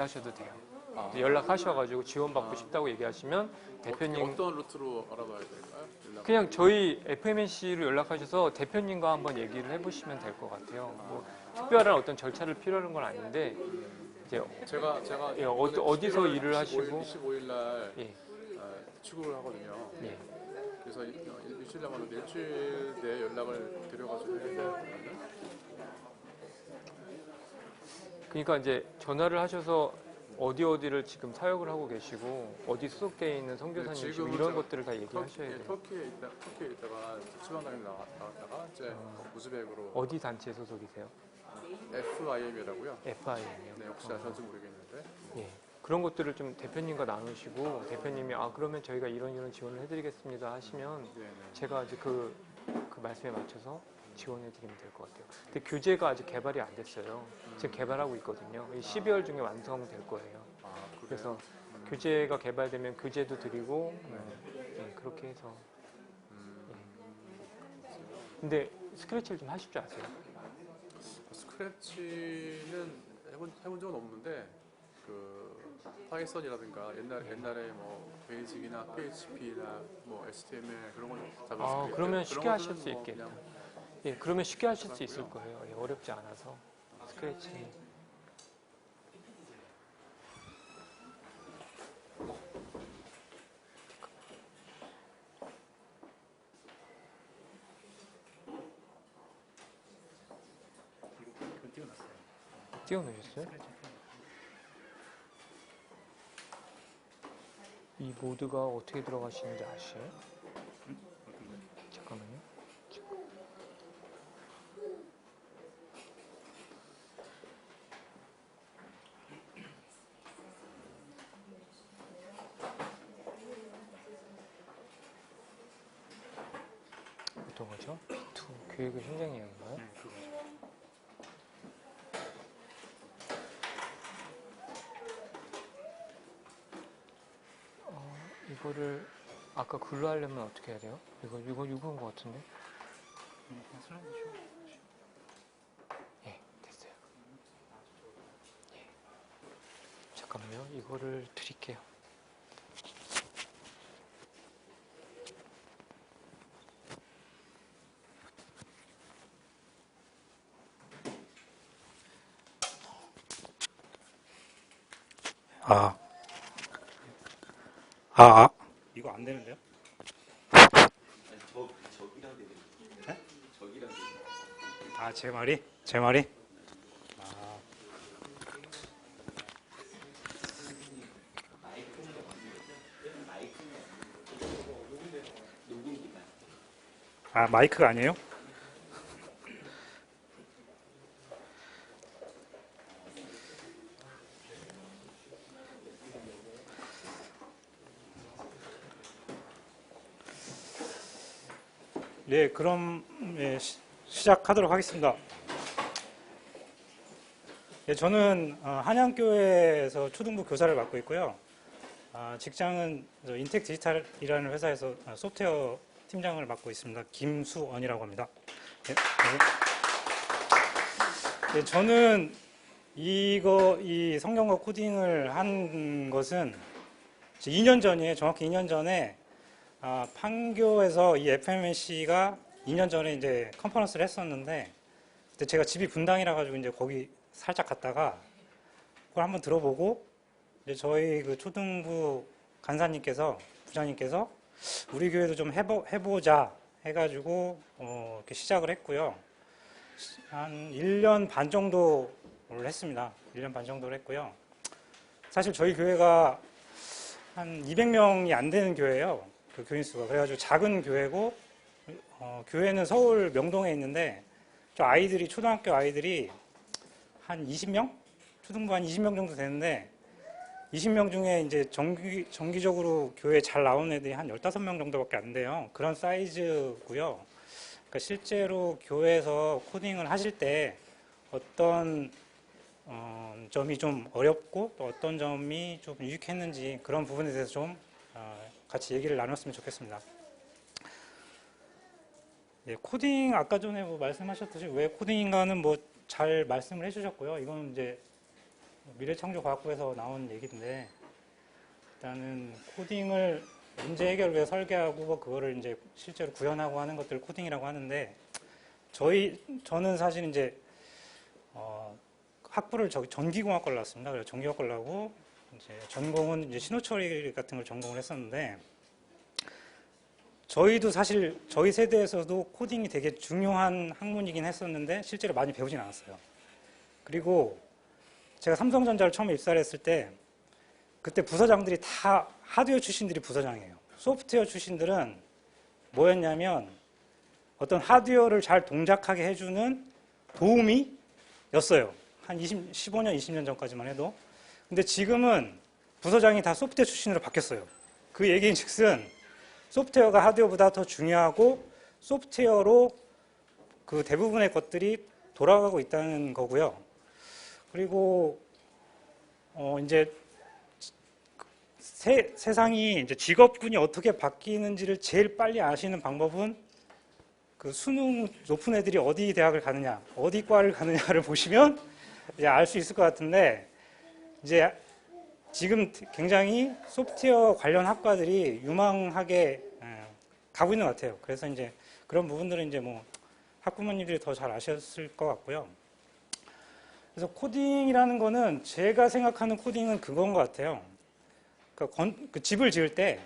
하셔도 돼요. 연락하셔가지고 지원받고 싶다고 얘기하시면 대표님 어떤 루트로 알아봐야 될까요? 그냥 저희 FMNC로 연락하셔서 대표님과 한번 얘기를 해보시면 될 것 같아요. 뭐 특별한 어떤 절차를 필요한 건 아닌데 이제 제가 예, 어디서 일을 하시고 25일 날 예, 출국을 하거든요. 예. 그래서 일주일 남았는데 일주일 내에 연락을 드려가지고 해야 되거든요. 그러니까 이제 전화를 하셔서 어디를 지금 사역을 하고 계시고 어디 소속되어 있는 선교사님이시고 이런 것들을 다 얘기하셔야 돼요. 터키에 있다가 지방당에 나갔다가 이제 우즈벡으로 어디 단체 소속이세요? FIM이라고요. FIM이요. 네, 혹시 아실지 모르겠는데. 예. 그런 것들을 좀 대표님과 나누시고 대표님이 그러면 저희가 이런 지원을 해드리겠습니다 하시면 네네. 제가 이제 그 말씀에 맞춰서 지원해드리면 될 것 같아요. 근데 교재가 아직 개발이 안 됐어요. 지금 개발하고 있거든요. 12월 중에 완성될 거예요. 그래서 교재가 개발되면 교재도 드리고 예, 그렇게 해서 예. 근데 스크래치를 좀 하실 줄 아세요? 스크래치는 해본 적은 없는데 파이썬이라든가 옛날에 뭐 베이직이나 PHP나 뭐 HTML 그런 걸 자바스크립트 그러면 쉽게 하실 수 뭐 있겠다. 예, 그러면 쉽게 하실 수 있을 거예요. 예, 어렵지 않아서 스크래치. 띄워놓으셨어요? 이 모드가 어떻게 들어가시는지 아시죠? 잠깐만요. 어떤 거죠? B2 교육을 현장이인가요? 네, 그거죠. 이거를 아까 글로 하려면 어떻게 해야 돼요? 이거인 것 같은데? 그냥 슬라이드 쇼. 예, 됐어요. 예. 잠깐만요. 이거를 드릴게요. 이거 안 되는데요? 네? 제 말이? 제 말이? 마이크가 아니에요? 네, 그럼 시작하도록 하겠습니다. 네, 저는 한양교회에서 초등부 교사를 맡고 있고요. 직장은 인텍 디지털이라는 회사에서 소프트웨어 팀장을 맡고 있습니다. 김수원이라고 합니다. 네, 네, 저는 이 성경과 코딩을 한 것은 2년 전이에요. 정확히 2년 전에 판교에서 이 FMNC가 2년 전에 이제 컨퍼런스를 했었는데 그때 제가 집이 분당이라 가지고 이제 거기 살짝 갔다가 그걸 한번 들어보고 이제 저희 그 초등부 간사님께서 부장님께서 우리 교회도 좀 해보자 해가지고 이렇게 시작을 했고요. 한 1년 반 정도를 했습니다. 1년 반 정도를 했고요. 사실 저희 교회가 한 200명이 안 되는 교회예요. 그 교인 수가. 그래가지고 작은 교회고 교회는 서울 명동에 있는데 초등학교 아이들이 한 20명? 초등부 한 20명 정도 되는데 20명 중에 이제 정기적으로 교회 잘 나오는 애들이 한 15명 정도밖에 안 돼요. 그런 사이즈고요. 그러니까 실제로 교회에서 코딩을 하실 때 어떤 점이 좀 어렵고 또 어떤 점이 좀 유익했는지 그런 부분에 대해서 좀 같이 얘기를 나눴으면 좋겠습니다. 네, 코딩 아까 전에 말씀하셨듯이 왜 코딩인가는 잘 말씀을 해주셨고요. 이건 이제 미래창조과학부에서 나온 얘기인데, 일단은 코딩을 문제 해결을 위해 설계하고 그거를 이제 실제로 구현하고 하는 것들을 코딩이라고 하는데, 저는 사실 이제 학부를 전기공학과를 나왔습니다. 그래서 전기공학과를 나오고 이제 전공은 이제 신호처리 같은 걸 전공을 했었는데, 저희도 사실 저희 세대에서도 코딩이 되게 중요한 학문이긴 했었는데 실제로 많이 배우진 않았어요. 그리고 제가 삼성전자를 처음에 입사를 했을 때 그때 부서장들이 다 하드웨어 출신들이 부서장이에요. 소프트웨어 출신들은 뭐였냐면 어떤 하드웨어를 잘 동작하게 해주는 도우미였어요. 한 15년, 20년 전까지만 해도. 근데 지금은 부서장이 다 소프트웨어 출신으로 바뀌었어요. 그 얘기인 즉슨 소프트웨어가 하드웨어보다 더 중요하고 소프트웨어로 그 대부분의 것들이 돌아가고 있다는 거고요. 그리고 이제 세상이 이제 직업군이 어떻게 바뀌는지를 제일 빨리 아시는 방법은 그 수능 높은 애들이 어디 대학을 가느냐, 어디 과를 가느냐를 보시면 이제 알 수 있을 것 같은데, 이제 지금 굉장히 소프트웨어 관련 학과들이 유망하게 가고 있는 것 같아요. 그래서 이제 그런 부분들은 이제 뭐 학부모님들이 더 잘 아셨을 것 같고요. 그래서 코딩이라는 거는 제가 생각하는 코딩은 그건 것 같아요. 그 집을 지을 때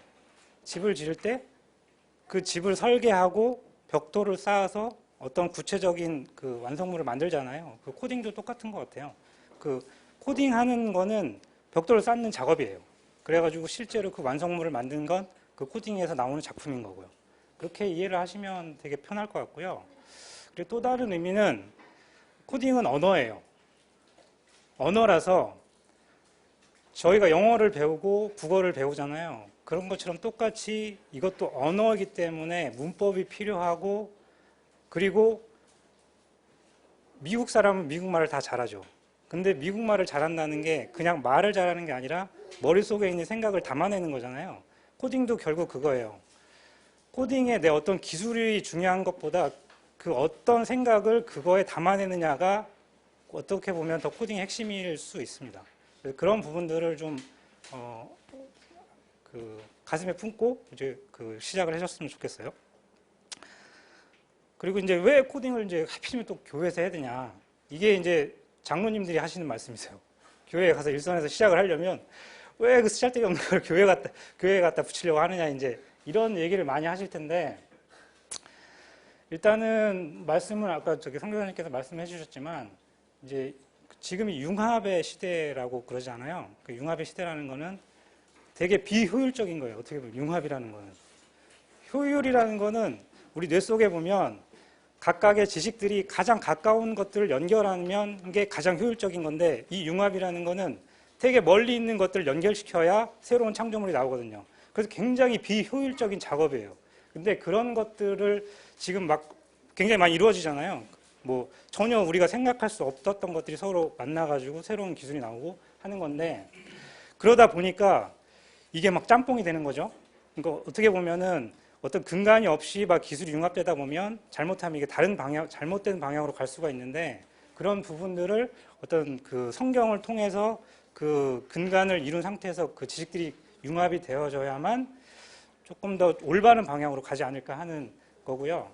그 집을 설계하고 벽돌을 쌓아서 어떤 구체적인 그 완성물을 만들잖아요. 그 코딩도 똑같은 것 같아요. 그 코딩하는 거는 벽돌을 쌓는 작업이에요. 그래가지고 실제로 그 완성물을 만든 건 그 코딩에서 나오는 작품인 거고요. 그렇게 이해를 하시면 되게 편할 것 같고요. 그리고 또 다른 의미는 코딩은 언어예요. 언어라서 저희가 영어를 배우고 국어를 배우잖아요. 그런 것처럼 똑같이 이것도 언어이기 때문에 문법이 필요하고, 그리고 미국 사람은 미국말을 다 잘하죠. 근데 미국말을 잘한다는 게 그냥 말을 잘하는 게 아니라 머릿속에 있는 생각을 담아내는 거잖아요. 코딩도 결국 그거예요. 코딩에 내 어떤 기술이 중요한 것보다 그 어떤 생각을 그거에 담아내느냐가 어떻게 보면 더 코딩의 핵심일 수 있습니다. 그런 부분들을 좀 그 가슴에 품고 이제 그 시작을 하셨으면 좋겠어요. 그리고 이제 왜 코딩을 이제 하필이면 또 교회에서 해야 되냐? 이게 이제 장로님들이 하시는 말씀이세요. 교회에 가서 일선에서 시작을 하려면 왜 그 쓸데기 없는 걸 교회에 갖다 붙이려고 하느냐, 이제 이런 얘기를 많이 하실 텐데, 일단은 말씀을 아까 저기 선교사님께서 말씀해 주셨지만 이제 지금이 융합의 시대라고 그러잖아요. 그 융합의 시대라는 거는 되게 비효율적인 거예요. 어떻게 보면 융합이라는 거는. 효율이라는 거는 우리 뇌 속에 보면 각각의 지식들이 가장 가까운 것들을 연결하면 게 가장 효율적인 건데, 이 융합이라는 거는 되게 멀리 있는 것들을 연결시켜야 새로운 창조물이 나오거든요. 그래서 굉장히 비효율적인 작업이에요. 근데 그런 것들을 지금 막 굉장히 많이 이루어지잖아요. 뭐 전혀 우리가 생각할 수 없었던 것들이 서로 만나가지고 새로운 기술이 나오고 하는 건데, 그러다 보니까 이게 막 짬뽕이 되는 거죠. 그러니까 어떻게 보면은 어떤 근간이 없이 막 기술이 융합되다 보면 잘못하면 이게 다른 방향, 잘못된 방향으로 갈 수가 있는데, 그런 부분들을 어떤 그 성경을 통해서 그 근간을 이룬 상태에서 그 지식들이 융합이 되어져야만 조금 더 올바른 방향으로 가지 않을까 하는 거고요.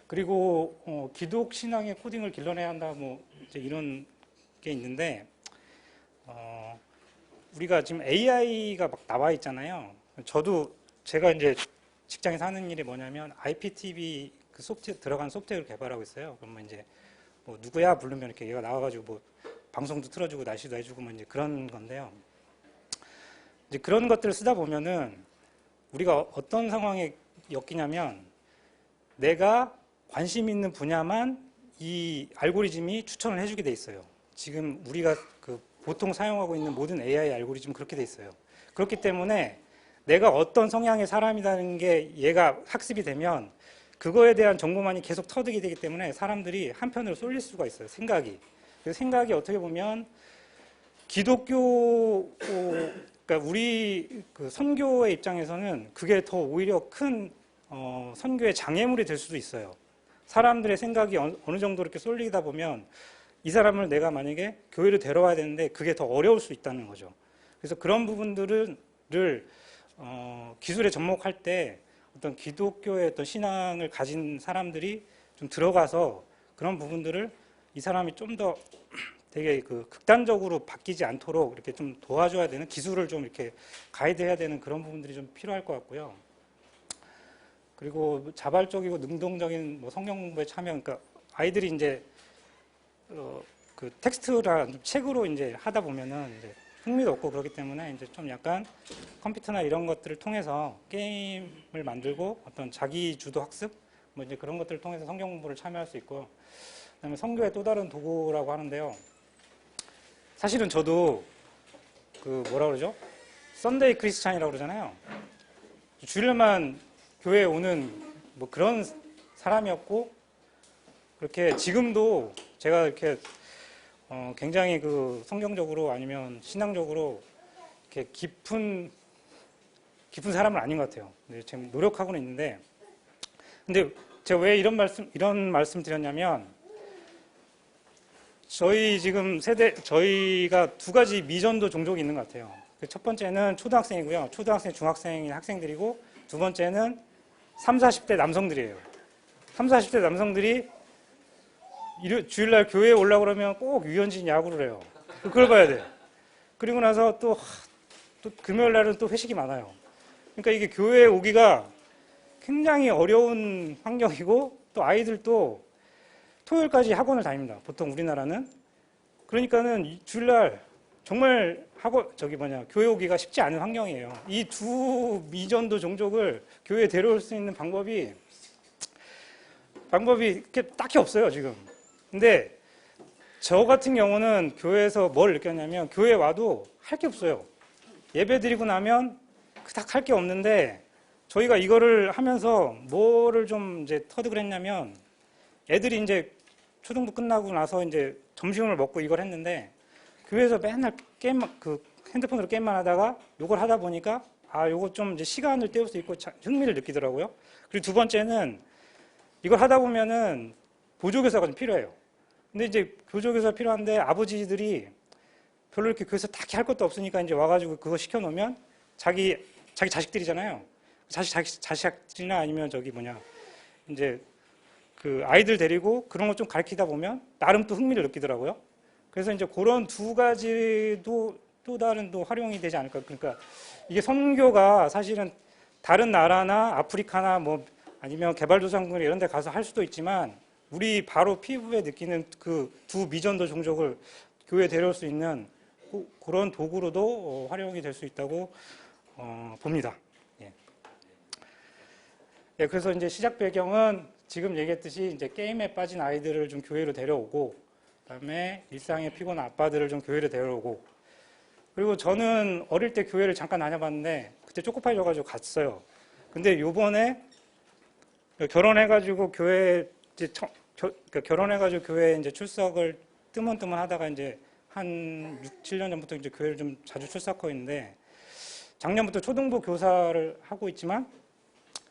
그리고 기독 신앙의 코딩을 길러내야 한다, 뭐 이제 이런 게 있는데, 우리가 지금 AI가 막 나와 있잖아요. 저도 제가 이제 직장에서 하는 일이 뭐냐면 IPTV 그 소프트웨어 들어간 소프트웨어를 개발하고 있어요. 그러면 이제 뭐 누구야 부르면 이렇게 얘가 나와가지고 뭐 방송도 틀어주고 날씨도 해주고 뭐 이제 그런 건데요. 이제 그런 것들을 쓰다 보면은 우리가 어떤 상황에 엮이냐면, 내가 관심 있는 분야만 이 알고리즘이 추천을 해주게 돼 있어요. 지금 우리가 그 보통 사용하고 있는 모든 AI 알고리즘 그렇게 돼 있어요. 그렇기 때문에 내가 어떤 성향의 사람이라는 게 얘가 학습이 되면 그거에 대한 정보만이 계속 터득이 되기 때문에 사람들이 한편으로 쏠릴 수가 있어요. 생각이. 그래서 생각이 어떻게 보면 기독교, 그러니까 우리 그 선교의 입장에서는 그게 더 오히려 큰 선교의 장애물이 될 수도 있어요. 사람들의 생각이 어느 정도 이렇게 쏠리다 보면 이 사람을 내가 만약에 교회로 데려와야 되는데 그게 더 어려울 수 있다는 거죠. 그래서 그런 부분들을 기술에 접목할 때 어떤 기독교의 어떤 신앙을 가진 사람들이 좀 들어가서 그런 부분들을 이 사람이 좀 더 되게 그 극단적으로 바뀌지 않도록 이렇게 좀 도와줘야 되는, 기술을 좀 이렇게 가이드해야 되는 그런 부분들이 좀 필요할 것 같고요. 그리고 자발적이고 능동적인 뭐 성경 공부에 참여, 그러니까 아이들이 이제 그 텍스트랑 책으로 이제 하다 보면은 이제 흥미도 없고 그렇기 때문에 이제 좀 약간 컴퓨터나 이런 것들을 통해서 게임을 만들고 어떤 자기 주도 학습 뭐 이제 그런 것들을 통해서 성경 공부를 참여할 수 있고, 그다음에 선교의 또 다른 도구라고 하는데요. 사실은 저도 그 뭐라 그러죠? 썬데이 크리스찬이라고 그러잖아요. 주일만 교회에 오는 뭐 그런 사람이었고, 그렇게 지금도 제가 이렇게 굉장히 그 성경적으로 아니면 신앙적으로 이렇게 깊은 사람은 아닌 것 같아요. 근데 지금 노력하고는 있는데, 근데 제가 왜 이런 말씀 드렸냐면, 저희 지금 저희가 두 가지 미전도 종족이 있는 것 같아요. 첫 번째는 초등학생이고요. 초등학생, 중학생인 학생들이고, 두 번째는 30, 40대 남성들이에요. 30, 40대 남성들이 주일날 교회에 오려고 그러면 꼭 유현진 야구를 해요. 그걸 봐야 돼. 그리고 나서 또 금요일 날은 또 회식이 많아요. 그러니까 이게 교회에 오기가 굉장히 어려운 환경이고, 또 아이들도 토요일까지 학원을 다닙니다. 보통 우리나라는. 그러니까는 주일날 정말 교회 오기가 쉽지 않은 환경이에요. 이 두 미전도 종족을 교회에 데려올 수 있는 방법이 이렇게 딱히 없어요, 지금. 근데 저 같은 경우는 교회에서 뭘 느꼈냐면, 교회에 와도 할 게 없어요. 예배 드리고 나면 그닥 할 게 없는데, 저희가 이거를 하면서 뭐를 좀 이제 터득을 했냐면, 애들이 이제 초등부 끝나고 나서 이제 점심을 먹고 이걸 했는데, 교회에서 맨날 핸드폰으로 게임만 하다가 요걸 하다 보니까 요거 좀 이제 시간을 때울 수 있고 흥미를 느끼더라고요. 그리고 두 번째는 이걸 하다 보면은 보조교사가 좀 필요해요. 근데 이제 보조교사가 필요한데 아버지들이 별로 이렇게 교회에서 딱히 할 것도 없으니까 이제 와가지고 그거 시켜놓으면 자기 자식들이잖아요. 자식들이나 아니면 이제 그 아이들 데리고 그런 거 좀 가르치다 보면 나름 또 흥미를 느끼더라고요. 그래서 이제 그런 두 가지도 또 다른 또 활용이 되지 않을까. 그러니까 이게 선교가 사실은 다른 나라나 아프리카나 뭐 아니면 개발도상국 이런 데 가서 할 수도 있지만, 우리 바로 피부에 느끼는 그 두 미전도 종족을 교회에 데려올 수 있는 그런 도구로도 활용이 될 수 있다고 봅니다. 예. 예, 그래서 이제 시작 배경은 지금 얘기했듯이 이제 게임에 빠진 아이들을 좀 교회로 데려오고, 그다음에 일상에 피곤한 아빠들을 좀 교회로 데려오고, 그리고 저는 어릴 때 교회를 잠깐 다녀봤는데 그때 쪼꼬파이 줘가지고 갔어요. 근데 요번에 결혼해가지고 교회에 이제 출석을 뜨문뜨문 하다가 이제 한 6, 7년 전부터 이제 교회를 좀 자주 출석하고 있는데, 작년부터 초등부 교사를 하고 있지만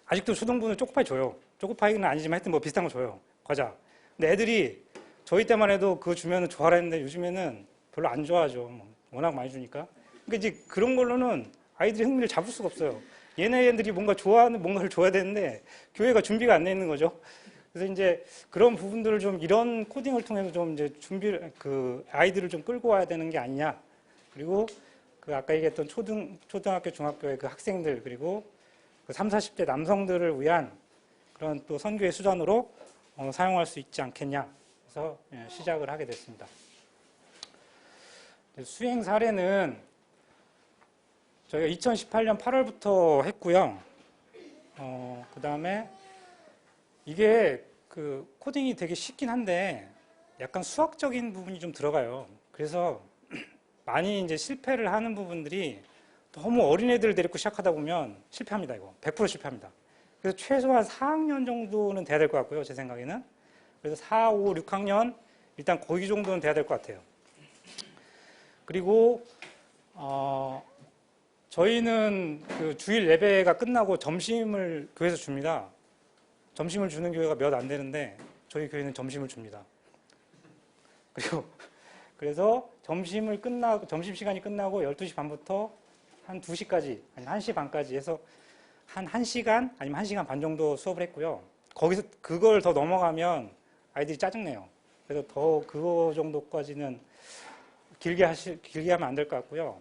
아직도 초등부는 쪼꼬파이 줘요. 쪼꼬파이는 아니지만 하여튼 뭐 비슷한 거 줘요. 과자. 근데 애들이 저희 때만 해도 그거 주면은 좋아라 했는데 요즘에는 별로 안 좋아하죠. 워낙 많이 주니까. 그러니까 이제 그런 걸로는 아이들이 흥미를 잡을 수가 없어요. 얘네들이 뭔가 좋아하는 뭔가를 줘야 되는데 교회가 준비가 안 돼 있는 거죠. 그래서 이제 그런 부분들을 좀 이런 코딩을 통해서 좀 이제 아이들을 좀 끌고 와야 되는 게 아니냐. 그리고 그 아까 얘기했던 초등학교, 중학교의 그 학생들, 그리고 그 30, 40대 남성들을 위한 그런 또 선교의 수단으로 사용할 수 있지 않겠냐. 그래서 시작을 하게 됐습니다. 수행 사례는 저희가 2018년 8월부터 했고요. 그 다음에 이게 그 코딩이 되게 쉽긴 한데 약간 수학적인 부분이 좀 들어가요. 그래서 많이 이제 실패를 하는 부분들이, 너무 어린애들을 데리고 시작하다 보면 실패합니다. 이거 100% 실패합니다. 그래서 최소한 4학년 정도는 돼야 될 것 같고요. 제 생각에는. 그래서 4, 5, 6학년 일단 거기 정도는 돼야 될 것 같아요. 그리고 저희는 그 주일 예배가 끝나고 점심을 교회에서 줍니다. 점심을 주는 교회가 몇 안 되는데 저희 교회는 점심을 줍니다. 그래서 점심시간이 끝나고 12시 반부터 한 2시까지, 아니 1시 반까지 해서 한 1시간 아니면 1시간 반 정도 수업을 했고요. 거기서 그걸 더 넘어가면 아이들이 짜증내요. 그래서 더 그거 정도까지는 길게 하면 안 될 것 같고요.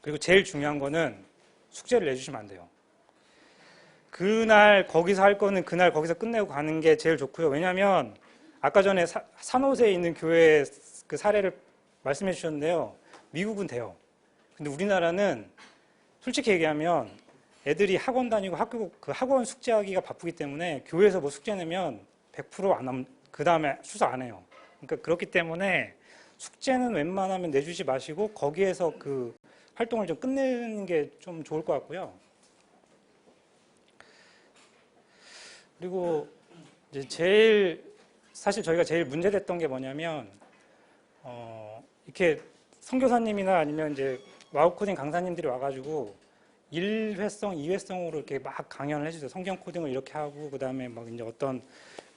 그리고 제일 중요한 거는 숙제를 내주시면 안 돼요. 그날 거기서 할 거는 그날 거기서 끝내고 가는 게 제일 좋고요. 왜냐하면 아까 전에 산호세에 있는 교회 그 사례를 말씀해 주셨는데요. 미국은 돼요. 근데 우리나라는 솔직히 얘기하면 애들이 학원 다니고 그 학원 숙제하기가 바쁘기 때문에 교회에서 뭐 숙제 내면 100% 그 다음에 수사 안 해요. 그러니까 그렇기 때문에 숙제는 웬만하면 내주지 마시고 거기에서 그 활동을 좀 끝내는 게 좀 좋을 것 같고요. 그리고 이제 사실 저희가 제일 문제됐던 게 뭐냐면 이렇게 선교사님이나 아니면 이제 와우 코딩 강사님들이 와가지고 1회성, 2회성으로 이렇게 막 강연을 해주세요. 성경 코딩을 이렇게 하고 그다음에 막 이제 어떤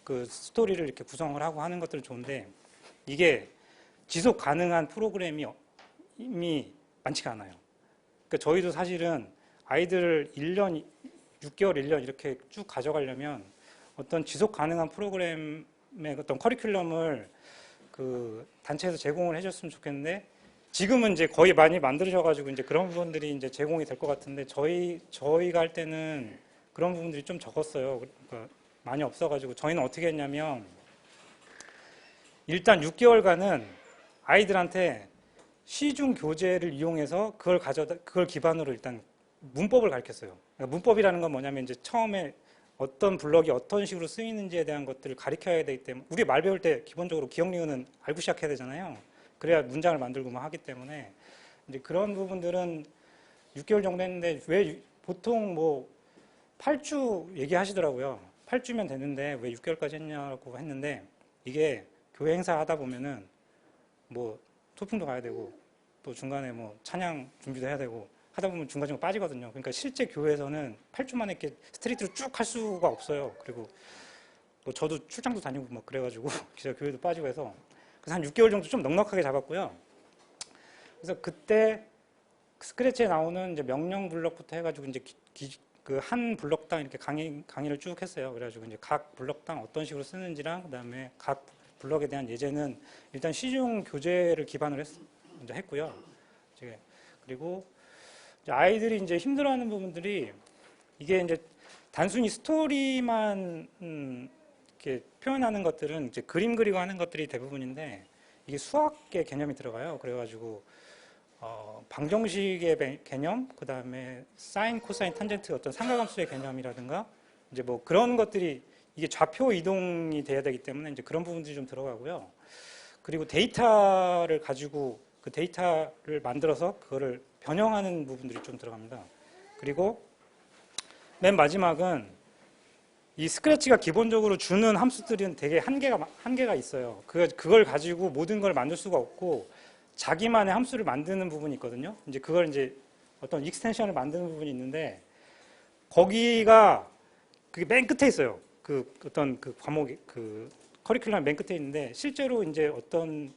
그 스토리를 이렇게 구성을 하고 하는 것들은 좋은데 이게 지속 가능한 프로그램이 이미 많지가 않아요. 그러니까 저희도 사실은 아이들을 1년, 6개월, 1년 이렇게 쭉 가져가려면 어떤 지속 가능한 프로그램의 어떤 커리큘럼을 그 단체에서 제공을 해줬으면 좋겠는데 지금은 이제 거의 많이 만들어져가지고 이제 그런 부분들이 이제 제공이 될 것 같은데 저희가 할 때는 그런 부분들이 좀 적었어요. 그러니까 많이 없어가지고 저희는 어떻게 했냐면 일단 6개월간은 아이들한테 시중 교재를 이용해서 그걸 기반으로 일단 문법을 가르쳤어요. 그러니까 문법이라는 건 뭐냐면 이제 처음에 어떤 블럭이 어떤 식으로 쓰이는지에 대한 것들을 가르쳐야 되기 때문에 우리 말 배울 때 기본적으로 기억 니은은 알고 시작해야 되잖아요. 그래야 문장을 만들고 막 하기 때문에 이제 그런 부분들은 6개월 정도 했는데 왜 보통 뭐 8주 얘기하시더라고요. 8주면 되는데 왜 6개월까지 했냐고 했는데 이게 교회 행사 하다 보면은 뭐 소풍도 가야 되고 또 중간에 뭐 찬양 준비도 해야 되고 하다 보면 중간중간 빠지거든요. 그러니까 실제 교회에서는 8주 만에 이렇게 스트레이트로 쭉 할 수가 없어요. 그리고 뭐 저도 출장도 다니고 막 그래가지고 기자 교회도 빠지고 해서 그래서 한 6개월 정도 좀 넉넉하게 잡았고요. 그래서 그때 스크래치에 나오는 이제 명령 블럭부터 해가지고 이제 그 한 블럭당 이렇게 강의를 쭉 했어요. 그래가지고 이제 각 블럭당 어떤 식으로 쓰는지랑 그다음에 각 블럭에 대한 예제는 일단 시중 교재를 기반으로 먼저 했고요. 그리고 이제 아이들이 이제 힘들어하는 부분들이 이게 이제 단순히 스토리만 이렇게 표현하는 것들은 이제 그림 그리고 하는 것들이 대부분인데 이게 수학의 개념이 들어가요. 그래가지고 방정식의 개념, 그 다음에 사인, 코사인, 탄젠트 어떤 삼각함수의 개념이라든가 이제 뭐 그런 것들이 이게 좌표 이동이 돼야 되기 때문에 이제 그런 부분들이 좀 들어가고요. 그리고 데이터를 가지고 그 데이터를 만들어서 그거를 변형하는 부분들이 좀 들어갑니다. 그리고 맨 마지막은 이 스크래치가 기본적으로 주는 함수들은 되게 한계가 있어요. 그걸 가지고 모든 걸 만들 수가 없고 자기만의 함수를 만드는 부분이 있거든요. 이제 그걸 이제 어떤 익스텐션을 만드는 부분이 있는데 거기가 그게 맨 끝에 있어요. 그 어떤 그 과목 그 커리큘럼 맨 끝에 있는데 실제로 이제 어떤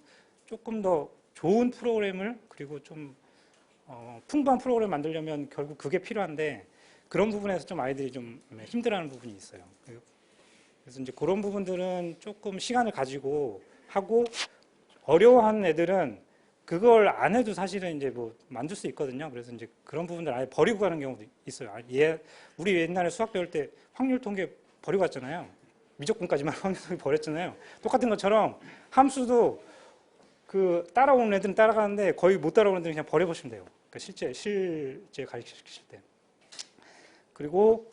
조금 더 좋은 프로그램을 그리고 좀 풍부한 프로그램을 만들려면 결국 그게 필요한데 그런 부분에서 좀 아이들이 좀 힘들어하는 부분이 있어요. 그래서 이제 그런 부분들은 조금 시간을 가지고 하고 어려워하는 애들은 그걸 안 해도 사실은 이제 뭐 만들 수 있거든요. 그래서 이제 그런 부분들 아예 버리고 가는 경우도 있어요. 우리 옛날에 수학 배울 때 확률 통계 버리고 갔잖아요. 미적분까지만 확률 통계 버렸잖아요. 똑같은 것처럼 함수도 그 따라오는 애들은 따라가는데 거의 못 따라오는 애들은 그냥 버려보시면 돼요. 그러니까 실제 가르치실 때. 그리고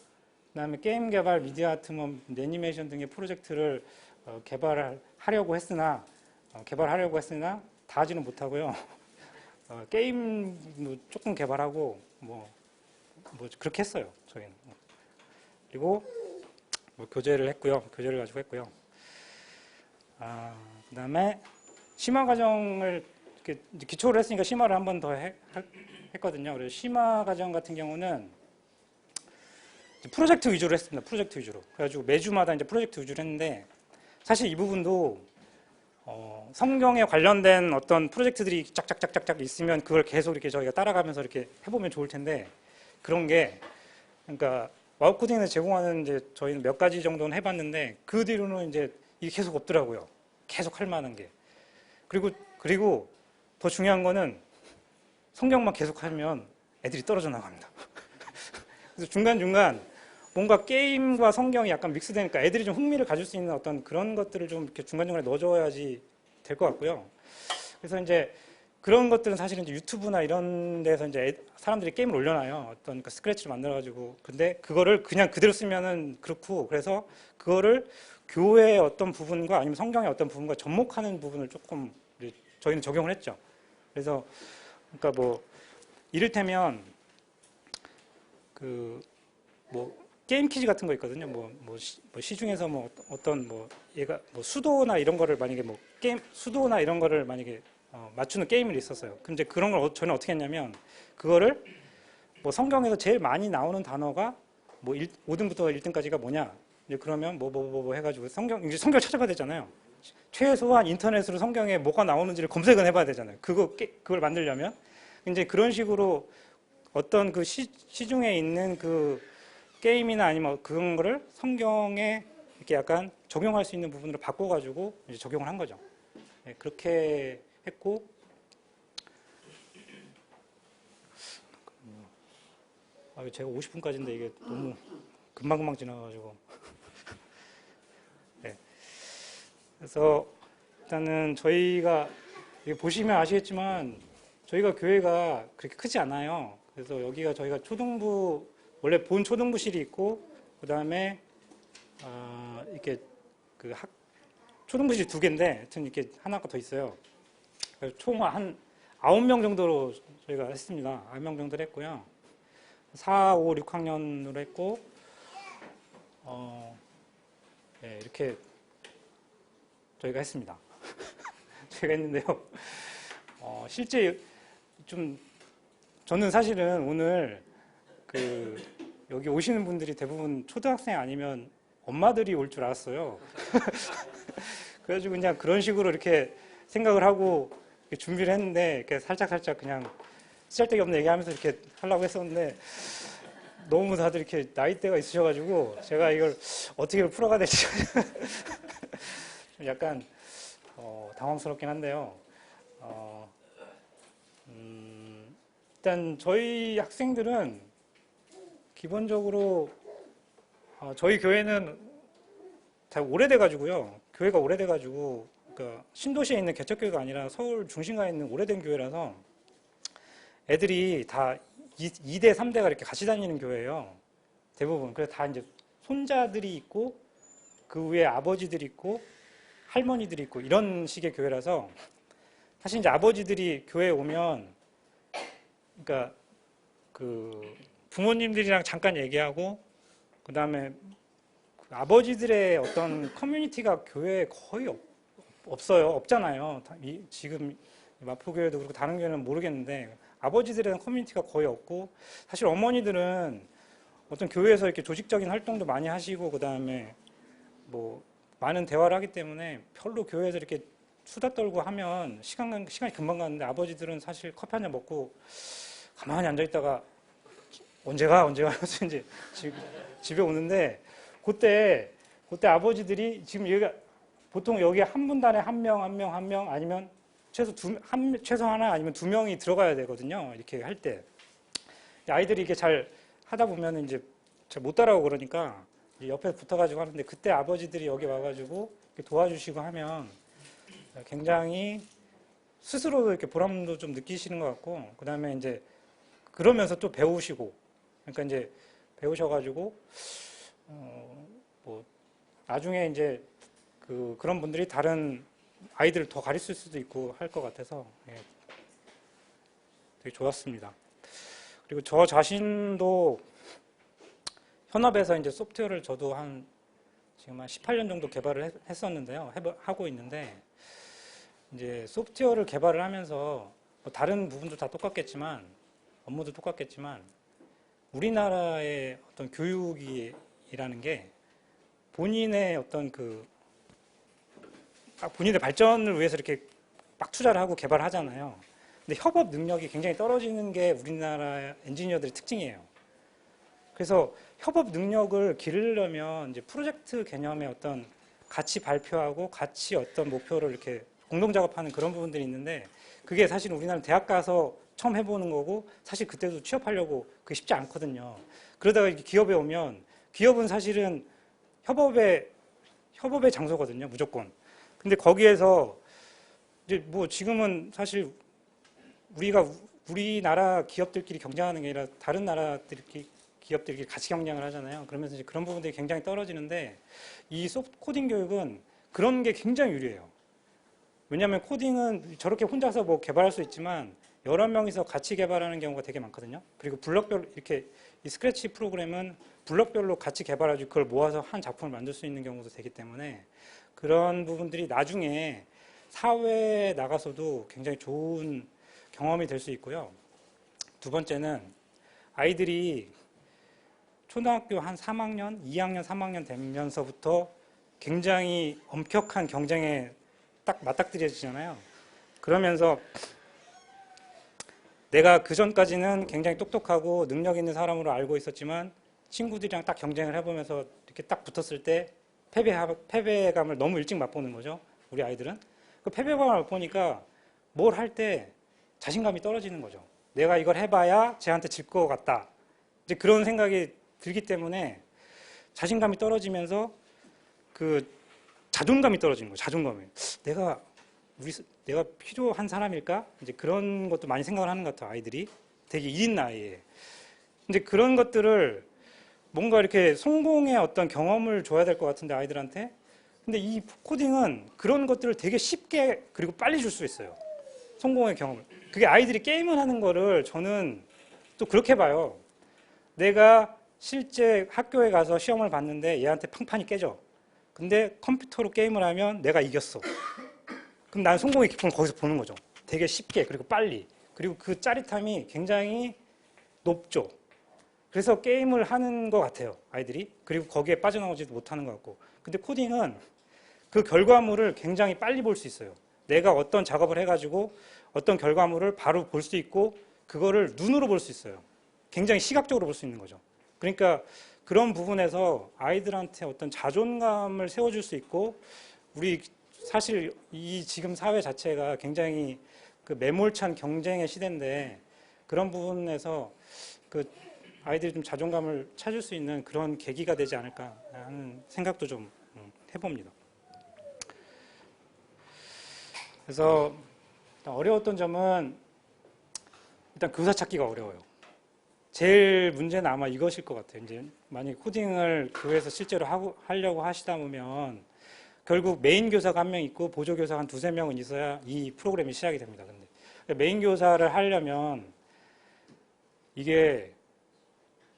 그다음에 게임 개발, 미디어 아트, 뭐 애니메이션 등의 프로젝트를 개발하려고 했으나 다 하지는 못하고요. 게임도 조금 개발하고 뭐 그렇게 했어요. 저희는. 그리고 뭐 교재를 가지고 했고요. 그다음에 심화 과정을 이렇게 기초를 했으니까 심화를 한 번 더 했거든요. 그래서 심화 과정 같은 경우는 프로젝트 위주로 했습니다. 프로젝트 위주로. 그래가지고 매주마다 이제 프로젝트 위주로 했는데 사실 이 부분도 성경에 관련된 어떤 프로젝트들이 짝짝짝짝짝 있으면 그걸 계속 이렇게 저희가 따라가면서 이렇게 해보면 좋을 텐데 그런 게 그러니까 와우 코딩에서 제공하는 이제 저희는 몇 가지 정도는 해봤는데 그 뒤로는 이제 이게 계속 없더라고요. 계속 할 만한 게. 그리고 더 중요한 거는 성경만 계속 하면 애들이 떨어져 나갑니다. 그래서 중간중간 뭔가 게임과 성경이 약간 믹스되니까 애들이 좀 흥미를 가질 수 있는 어떤 그런 것들을 좀 이렇게 중간중간에 넣어줘야지 될 것 같고요. 그래서 이제 그런 것들은 사실은 이제 유튜브나 이런 데서 이제 사람들이 게임을 올려놔요. 어떤 그 스크래치를 만들어가지고. 근데 그거를 그냥 그대로 쓰면은 그렇고 그래서 그거를 교회의 어떤 부분과 아니면 성경의 어떤 부분과 접목하는 부분을 조금 저희는 적용을 했죠. 그래서 그러니까 뭐 이를테면 그 뭐 게임 퀴즈 같은 거 있거든요. 시중에서 뭐 어떤 뭐 얘가 뭐 수도나 이런 거를 만약에 뭐 게임 수도나 이런 거를 만약에 맞추는 게임이 있었어요. 근데 그런 걸 저는 어떻게 했냐면 그거를 뭐 성경에서 제일 많이 나오는 단어가 뭐 5등부터 1등까지가 뭐냐? 이제 그러면 뭐 해가지고 이제 성경 찾아봐야 되잖아요. 최소한 인터넷으로 성경에 뭐가 나오는지를 검색은 해봐야 되잖아요. 그걸 만들려면 이제 그런 식으로 어떤 그 시중에 있는 그 게임이나 아니면 그런 거를 성경에 이렇게 약간 적용할 수 있는 부분으로 바꿔가지고 이제 적용을 한 거죠. 네, 그렇게 했고, 제가 50분까지인데 이게 너무 금방금방 지나가지고. 네. 그래서 일단은 저희가 보시면 아시겠지만 저희가 교회가 그렇게 크지 않아요. 그래서 여기가 저희가 초등부 원래 본 초등부실이 있고 그 다음에 이렇게 그 초등부실이 2개인데 하여튼 이렇게 하나가 더 있어요. 그래서 총 한 9명 정도로 저희가 했습니다. 9명 정도를 했고요. 4, 5, 6학년으로 했고 네, 이렇게 저희가 했습니다. 저희가 했는데요. 실제 좀 저는 사실은 오늘 여기 오시는 분들이 대부분 초등학생 아니면 엄마들이 올 줄 알았어요. 그래가지고 그냥 그런 식으로 이렇게 생각을 하고 이렇게 준비를 했는데 이렇게 살짝 그냥 쓸데기 없는 얘기하면서 이렇게 하려고 했었는데 너무 다들 이렇게 나이대가 있으셔가지고 제가 이걸 어떻게 풀어가야 될지 좀 약간 당황스럽긴 한데요. 일단 저희 학생들은 기본적으로 저희 교회는 잘 오래돼가지고요. 교회가 오래돼가지고 그러니까 신도시에 있는 개척교회가 아니라 서울 중심가에 있는 오래된 교회라서 애들이 다 2대, 3대가 이렇게 같이 다니는 교회예요. 대부분. 그래서 다 이제 손자들이 있고 그 위에 아버지들이 있고 할머니들이 있고 이런 식의 교회라서 사실 이제 아버지들이 교회에 오면 그러니까 그 부모님들이랑 잠깐 얘기하고 그 다음에 아버지들의 어떤 커뮤니티가 교회에 거의 없어요. 없잖아요. 지금 마포교회도 그렇고 다른 교회는 모르겠는데 아버지들의 커뮤니티가 거의 없고 사실 어머니들은 어떤 교회에서 이렇게 조직적인 활동도 많이 하시고 그 다음에 뭐 많은 대화를 하기 때문에 별로 교회에서 이렇게 수다 떨고 하면 시간이 금방 가는데 아버지들은 사실 커피 한 잔 먹고 가만히 앉아 있다가 언제 가 하면서 이제 집에 오는데 그때 아버지들이 지금 여기가 보통 여기 한 분단에 한 명 아니면 최소 하나 아니면 2명이 들어가야 되거든요. 이렇게 할 때 아이들이 이게 잘 하다 보면 이제 잘 못 따라오고 그러니까 옆에 붙어가지고 하는데 그때 아버지들이 여기 와가지고 도와주시고 하면 굉장히 스스로도 이렇게 보람도 좀 느끼시는 것 같고 그 다음에 이제 그러면서 또 배우시고 그러니까 이제 배우셔가지고 뭐 나중에 이제 그런 분들이 다른 아이들을 더 가르칠 수도 있고 할 것 같아서 되게 좋았습니다. 그리고 저 자신도 현업에서 이제 소프트웨어를 저도 지금 한 18년 정도 개발을 했었는데요. 하고 있는데 이제 소프트웨어를 개발을 하면서 뭐 다른 부분도 다 똑같겠지만 업무도 똑같겠지만 우리나라의 어떤 교육이라는 게 본인의 어떤 본인의 발전을 위해서 이렇게 막 투자를 하고 개발을 하잖아요. 근데 협업 능력이 굉장히 떨어지는 게 우리나라 엔지니어들의 특징이에요. 그래서 협업 능력을 기르려면 이제 프로젝트 개념의 어떤 같이 발표하고 같이 어떤 목표를 이렇게 공동 작업하는 그런 부분들이 있는데 그게 사실 우리나라 대학 가서 처음 해보는 거고 사실 그때도 취업하려고 그게 쉽지 않거든요. 그러다가 기업에 오면 기업은 사실은 협업의 장소거든요, 무조건. 근데 거기에서 이제 뭐 지금은 사실 우리나라 기업들끼리 경쟁하는 게 아니라 다른 기업들끼리 같이 경쟁을 하잖아요. 그러면서 이제 그런 부분들이 굉장히 떨어지는데 이 소프트 코딩 교육은 그런 게 굉장히 유리해요. 왜냐하면 코딩은 저렇게 혼자서 뭐 개발할 수 있지만 여러 명이서 같이 개발하는 경우가 되게 많거든요. 그리고 블럭별로 이렇게 이 스크래치 프로그램은 블럭별로 같이 개발하고 그걸 모아서 한 작품을 만들 수 있는 경우도 되기 때문에 그런 부분들이 나중에 사회에 나가서도 굉장히 좋은 경험이 될 수 있고요. 두 번째는 아이들이 초등학교 한 3학년, 2학년, 3학년 되면서부터 굉장히 엄격한 경쟁에 딱 맞닥뜨려지잖아요. 그러면서 내가 그 전까지는 굉장히 똑똑하고 능력 있는 사람으로 알고 있었지만 친구들이랑 딱 경쟁을 해보면서 이렇게 딱 붙었을 때 패배감을 너무 일찍 맛보는 거죠. 우리 아이들은. 그 패배감을 맛보니까 뭘 할 때 자신감이 떨어지는 거죠. 내가 이걸 해봐야 쟤한테 질 것 같다. 이제 그런 생각이 들기 때문에 자신감이 떨어지면서 그 자존감이 떨어지는 거예요. 자존감이. 내가 필요한 사람일까? 이제 그런 것도 많이 생각을 하는 것 같아요. 아이들이 되게 이른 나이에. 이제 그런 것들을 뭔가 이렇게 성공의 어떤 경험을 줘야 될 것 같은데 아이들한테. 근데 이 코딩은 그런 것들을 되게 쉽게 그리고 빨리 줄 수 있어요. 성공의 경험을. 그게 아이들이 게임을 하는 거를 저는 또 그렇게 봐요. 내가 실제 학교에 가서 시험을 봤는데 얘한테 팡판이 깨져. 근데 컴퓨터로 게임을 하면 내가 이겼어. 그럼 난 성공의 기쁨을 거기서 보는 거죠. 되게 쉽게 그리고 빨리. 그리고 그 짜릿함이 굉장히 높죠. 그래서 게임을 하는 것 같아요. 아이들이. 그리고 거기에 빠져나오지도 못하는 것 같고. 근데 코딩은 그 결과물을 굉장히 빨리 볼 수 있어요. 내가 어떤 작업을 해가지고 어떤 결과물을 바로 볼 수 있고 그거를 눈으로 볼 수 있어요. 굉장히 시각적으로 볼 수 있는 거죠. 그러니까 그런 부분에서 아이들한테 어떤 자존감을 세워줄 수 있고 우리 사실 이 지금 사회 자체가 굉장히 그 매몰찬 경쟁의 시대인데 그런 부분에서 그 아이들이 좀 자존감을 찾을 수 있는 그런 계기가 되지 않을까 하는 생각도 좀 해봅니다. 그래서 어려웠던 점은 일단 교사 찾기가 어려워요. 제일 문제는 아마 이것일 것 같아요. 이제 만약에 코딩을 교회에서 실제로 하려고 하시다 보면 결국 메인 교사가 한 명 있고 보조 교사가 한 두세 명은 있어야 이 프로그램이 시작이 됩니다. 근데 메인 교사를 하려면 이게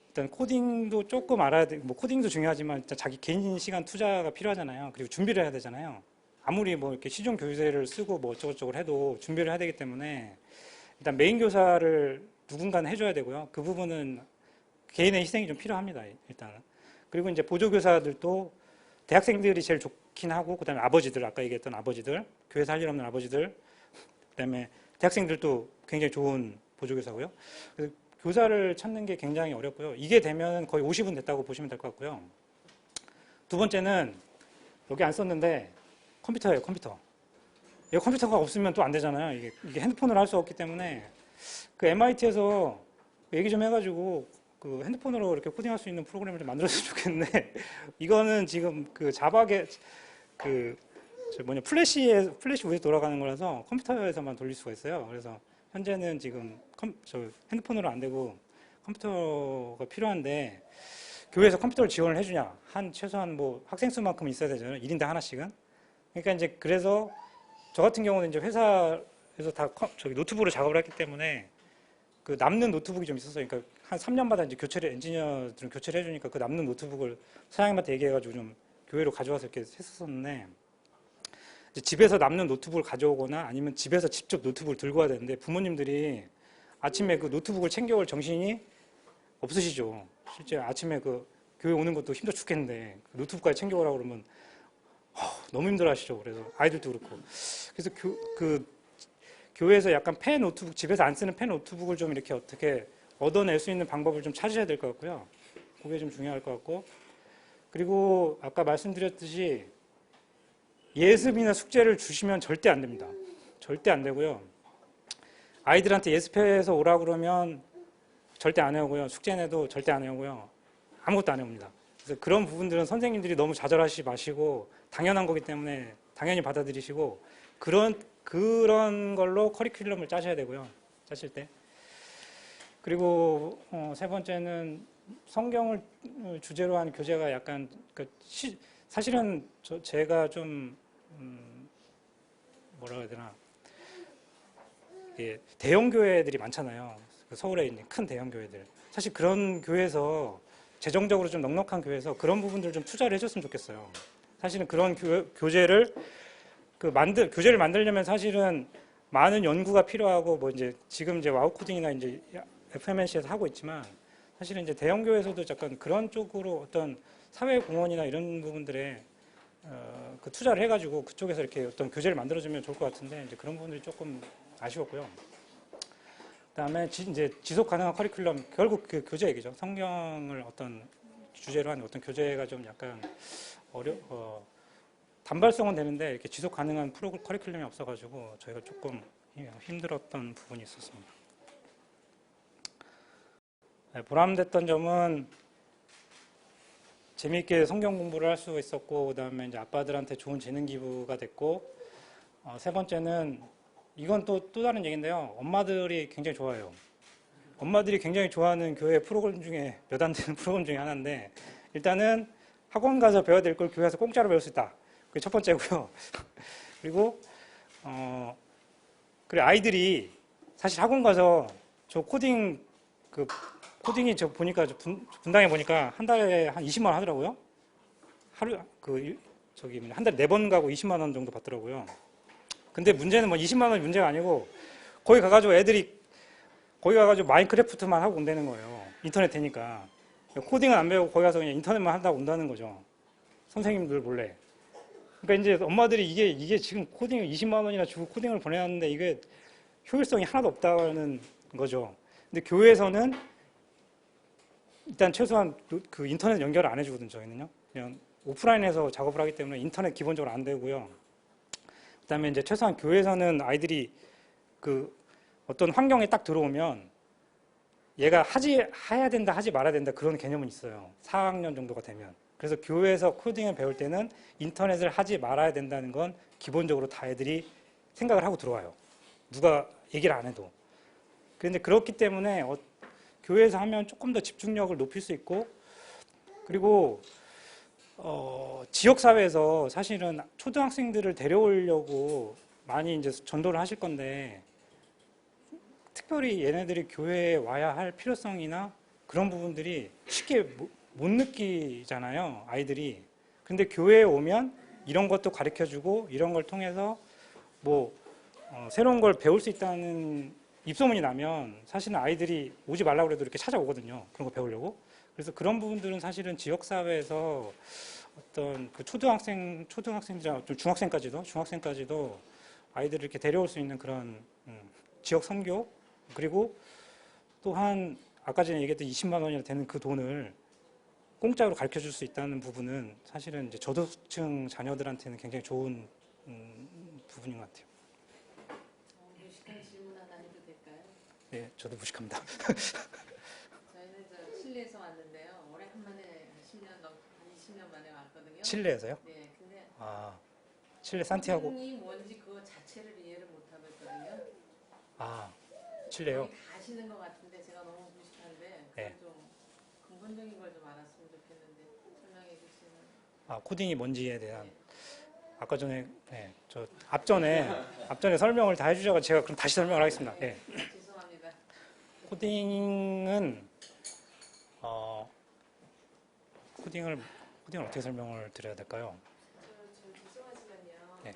일단 코딩도 조금 알아야 돼. 뭐 코딩도 중요하지만 일단 자기 개인 시간 투자가 필요하잖아요. 그리고 준비를 해야 되잖아요. 아무리 뭐 이렇게 시중 교재를 쓰고 뭐 어쩌고저쩌고 해도 준비를 해야 되기 때문에 일단 메인 교사를 누군가는 해줘야 되고요. 그 부분은 개인의 희생이 좀 필요합니다. 일단은. 그리고 이제 보조 교사들도 대학생들이 제일 좋긴 하고 그다음에 아버지들 아까 얘기했던 아버지들 교회에서 할 일 없는 아버지들 그다음에 대학생들도 굉장히 좋은 보조 교사고요. 교사를 찾는 게 굉장히 어렵고요. 이게 되면 거의 50은 됐다고 보시면 될 것 같고요. 두 번째는 여기 안 썼는데 컴퓨터예요. 컴퓨터. 이 컴퓨터가 없으면 또 안 되잖아요. 이게 핸드폰으로 할 수 없기 때문에 그 MIT에서 얘기 좀 해가지고 그 핸드폰으로 이렇게 코딩할 수 있는 프로그램을 좀 만들었으면 좋겠는데 이거는 지금 그 자박에 플래시 위에 돌아가는 거라서 컴퓨터에서만 돌릴 수가 있어요. 그래서 현재는 지금 핸드폰으로 안 되고 컴퓨터가 필요한데 교회에서 컴퓨터를 지원을 해주냐? 최소한 뭐 학생 수만큼 있어야 되잖아요. 1인당 하나씩은. 그러니까 이제 그래서 저 같은 경우는 이제 회사에서 다 노트북으로 작업을 했기 때문에 그 남는 노트북이 좀 있었어요. 그러니까 한 3년마다 이제 엔지니어들은 교체를 해주니까 그 남는 노트북을 사장님한테 얘기해가지고 좀 교회로 가져와서 이렇게 했었는데 이제 집에서 남는 노트북을 가져오거나 아니면 집에서 직접 노트북을 들고 와야 되는데 부모님들이 아침에 그 노트북을 챙겨올 정신이 없으시죠. 실제 아침에 그 교회 오는 것도 힘들어 죽겠는데 그 노트북까지 챙겨오라고 그러면 너무 힘들어하시죠. 그래서 아이들도 그렇고. 그래서 교회에서 약간 펜 노트북, 집에서 안 쓰는 펜 노트북을 좀 이렇게 어떻게 얻어낼 수 있는 방법을 좀 찾으셔야 될 것 같고요. 그게 좀 중요할 것 같고. 그리고 아까 말씀드렸듯이 예습이나 숙제를 주시면 절대 안 됩니다. 절대 안 되고요. 아이들한테 예습해서 오라고 그러면 절대 안 해오고요. 숙제 내도 절대 안 해오고요. 아무것도 안 해옵니다. 그래서 그런 부분들은 선생님들이 너무 좌절하시지 마시고 당연한 거기 때문에 당연히 받아들이시고 그런 걸로 커리큘럼을 짜셔야 되고요. 짜실 때. 그리고 세 번째는 성경을 주제로 한 교재가 약간 사실은 제가 좀 뭐라 해야 되나 대형 교회들이 많잖아요. 서울에 있는 큰 대형 교회들. 사실 그런 교회에서 재정적으로 좀 넉넉한 교회에서 그런 부분들 좀 투자를 해줬으면 좋겠어요. 사실은 그런 교재를 만들려면 사실은 많은 연구가 필요하고 뭐 이제 지금 이제 와우 코딩이나 이제 FMNC에서 하고 있지만 사실은 이제 대형 교회에서도 약간 그런 쪽으로 어떤 사회 공헌이나 이런 부분들에 그 투자를 해가지고 그쪽에서 이렇게 어떤 교재를 만들어주면 좋을 것 같은데 이제 그런 부분들이 조금 아쉬웠고요. 그다음에 이제 지속 가능한 커리큘럼 결국 그 교재 얘기죠. 성경을 어떤 주제로 한 어떤 교재가 좀 약간 단발성은 되는데 이렇게 지속 가능한 커리큘럼이 없어가지고 저희가 조금 힘들었던 부분이 있었습니다. 네, 보람됐던 점은 재미있게 성경 공부를 할 수 있었고, 그다음에 이제 아빠들한테 좋은 재능 기부가 됐고, 세 번째는 이건 또 다른 얘기인데요. 엄마들이 굉장히 좋아해요. 엄마들이 굉장히 좋아하는 교회 프로그램 중에 몇 안 되는 프로그램 중에 하나인데 일단은 학원 가서 배워야 될 걸 교회에서 공짜로 배울 수 있다. 그게 첫 번째고요. 그리고 그리고 아이들이 사실 학원 가서 저 코딩이 저 보니까 분당에 보니까 한 달에 한 20만 원 하더라고요. 한 달에 4번 가고 20만 원 정도 받더라고요. 근데 문제는 뭐 20만 원이 문제가 아니고 거기 가가지고 애들이 거기 가가지고 마인크래프트만 하고 온다는 거예요. 인터넷 되니까. 코딩은 안 배우고 거기 가서 그냥 인터넷만 한다고 온다는 거죠. 선생님들 몰래. 그러니까 이제 엄마들이 이게 지금 코딩 20만 원이나 주고 코딩을 보내놨는데 이게 효율성이 하나도 없다는 거죠. 근데 교회에서는 일단 최소한 그 인터넷 연결을 안 해주거든요. 저희는요. 그냥 오프라인에서 작업을 하기 때문에 인터넷 기본적으로 안 되고요. 그다음에 이제 최소한 교회에서는 아이들이 그 어떤 환경에 딱 들어오면 얘가 해야 된다, 하지 말아야 된다 그런 개념은 있어요. 4학년 정도가 되면. 그래서 교회에서 코딩을 배울 때는 인터넷을 하지 말아야 된다는 건 기본적으로 다 애들이 생각을 하고 들어와요. 누가 얘기를 안 해도. 그런데 그렇기 때문에 교회에서 하면 조금 더 집중력을 높일 수 있고 그리고 지역사회에서 사실은 초등학생들을 데려오려고 많이 이제 전도를 하실 건데 특별히 얘네들이 교회에 와야 할 필요성이나 그런 부분들이 쉽게 못 느끼잖아요, 아이들이. 근데 교회에 오면 이런 것도 가르쳐주고 이런 걸 통해서 뭐 새로운 걸 배울 수 있다는 입소문이 나면 사실은 아이들이 오지 말라고 해도 이렇게 찾아오거든요. 그런 거 배우려고. 그래서 그런 부분들은 사실은 지역사회에서 어떤 그 초등학생들이나 좀 중학생까지도 아이들을 이렇게 데려올 수 있는 그런 지역 선교 그리고 또한 아까 전에 얘기했던 20만 원이나 되는 그 돈을 공짜로 가르쳐 줄 수 있다는 부분은 사실은 이제 저소득층 자녀들한테는 굉장히 좋은 부분인 것 같아요. 무식한 질문 하나 해도 될까요? 네, 저도 무식합니다. 저희는 칠레에서 왔는데요. 오래간만에 20년 만에 왔거든요. 칠레에서요? 네, 근데 칠레 산티아고. 코딩이 뭔지 그거 자체를 이해를 못하고 있거든요. 칠레요? 거기 다 아시는 것 같은데 제가 너무 무식한데 네. 좀 근본적인 걸 좀 알았으면 좋겠는데 설명해 주시면. 코딩이 뭔지에 대한. 네. 아까 전에 저 앞전에 설명을 다 해주셔서 제가 그럼 다시 설명을 하겠습니다. 네. 죄송합니다. 코딩은 코딩을 어떻게 설명을 드려야 될까요? 저 죄송하지만요. 네.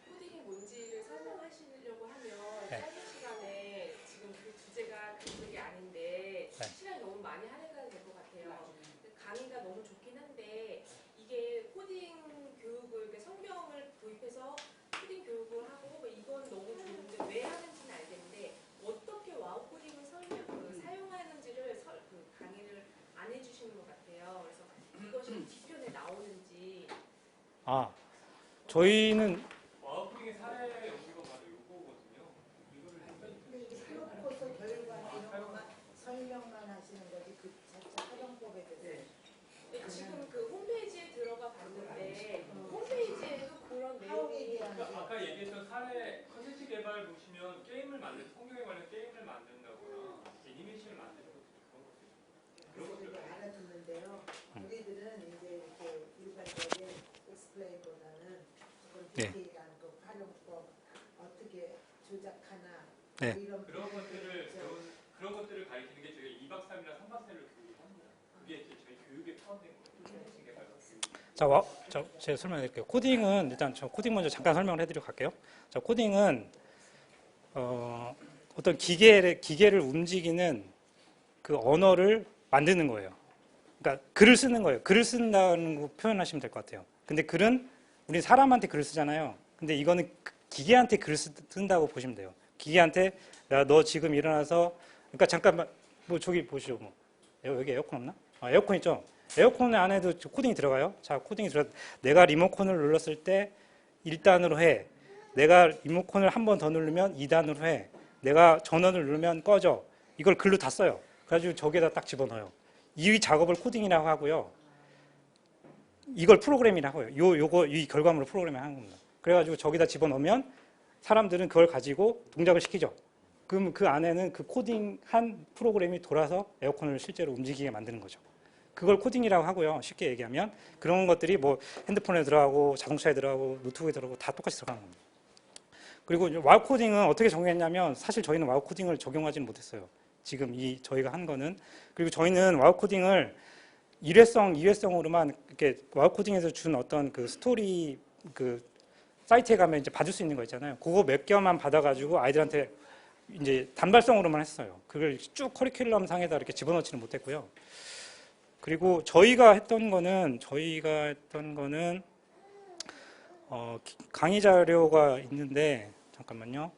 코딩이 뭔지를 설명하시려고 하면 네. 짧은 시간에 지금 그 주제가 그쪽이 아닌데 네. 시간이 너무 많이 할애가 될 것 같아요. 강의가 너무 좋긴 한데 이게 코딩 저희는 와우프링의 사례 여기가 바로 요거거든요. 이거를 근데 이게 사용코서 결과 이런 것만 설명만 하시는 거지 그 자체 사용법에 대해서 근데 지금 그 홈페이지에 들어가 봤는데 홈페이지에도 그런 사용에 내용이 대한 그러니까 아까 얘기했던 사례 컨텐츠 개발 보시면 게임을 성경에 관련 게임을 만든다거나 애니메이션을 만드는 것도 그런 것들 그래서 알아듣는데요. 우리들은 이제 이렇게 일반적인 엑스플레인보다는 조금 네. 디테일한 그 활용법 어떻게 조작하나 네. 뭐 이런 그런 것들을 있죠. 그런 것들을 가리키는 게 저희가 2박 3일이나 3박 4일로 교육합니다. 그게 이제 저희 교육에 포함된 거예요. 컨텐츠 개발과 교육. 제가 설명드릴게요. 코딩은 일단 저 코딩 먼저 잠깐 설명을 해드리고 갈게요. 자, 코딩은 어떤 기계를 움직이는 그 언어를 만드는 거예요. 그러니까 글을 쓰는 거예요. 글을 쓴다는 거 표현하시면 될 것 같아요. 근데 글은 우리 사람한테 글을 쓰잖아요. 근데 이거는 기계한테 글을 쓴다고 보시면 돼요. 기계한테 야, 너 지금 일어나서 그러니까 잠깐만 뭐 저기 보시죠. 뭐 여기 에어컨 없나? 아, 에어컨 있죠. 에어컨 안에도 코딩이 들어가요. 자, 코딩이 들어. 내가 리모컨을 눌렀을 때 1단으로 해. 내가 리모컨을 한 번 더 누르면 2단으로 해. 내가 전원을 누르면 꺼져. 이걸 글로 다 써요. 그래가지고 저기에다 딱 집어넣어요. 이 작업을 코딩이라고 하고요. 이걸 프로그램이라고 해요. 이 결과물을 프로그램을 하는 겁니다. 그래가지고 저기다 집어넣으면 사람들은 그걸 가지고 동작을 시키죠. 그럼 그 안에는 그 코딩한 프로그램이 돌아서 에어컨을 실제로 움직이게 만드는 거죠. 그걸 코딩이라고 하고요. 쉽게 얘기하면 그런 것들이 뭐 핸드폰에 들어가고 자동차에 들어가고 노트북에 들어가고 다 똑같이 들어가는 겁니다. 그리고 와우 코딩은 어떻게 적용했냐면 사실 저희는 와우 코딩을 적용하지는 못했어요. 지금 저희가 한 거는. 그리고 저희는 와우 코딩을 일회성, 2회성으로만 이렇게 와우 코딩에서 준 어떤 그 스토리 그 사이트에 가면 이제 받을 수 있는 거 있잖아요. 그거 몇 개만 받아가지고 아이들한테 이제 단발성으로만 했어요. 그걸 쭉 커리큘럼 상에다 이렇게 집어넣지는 못했고요. 그리고 저희가 했던 거는 강의 자료가 있는데 잠깐만요.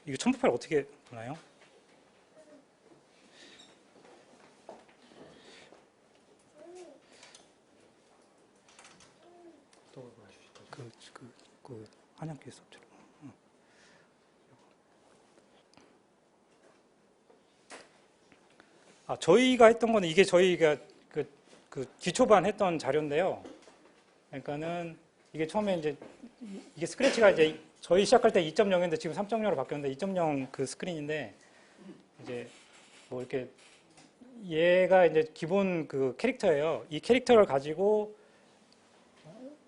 이거 첨부 파일 어떻게 보나요? 그 한양교회 수업처럼. 저희가 했던 거는 이게 저희가 그 기초반 했던 자료인데요. 그러니까는 이게 처음에 이제 이게 스크래치가 이제 저희 시작할 때 2.0인데 지금 3.0으로 바뀌었는데 2.0 그 스크린인데 이제 뭐 이렇게 얘가 이제 기본 그 캐릭터예요. 이 캐릭터를 가지고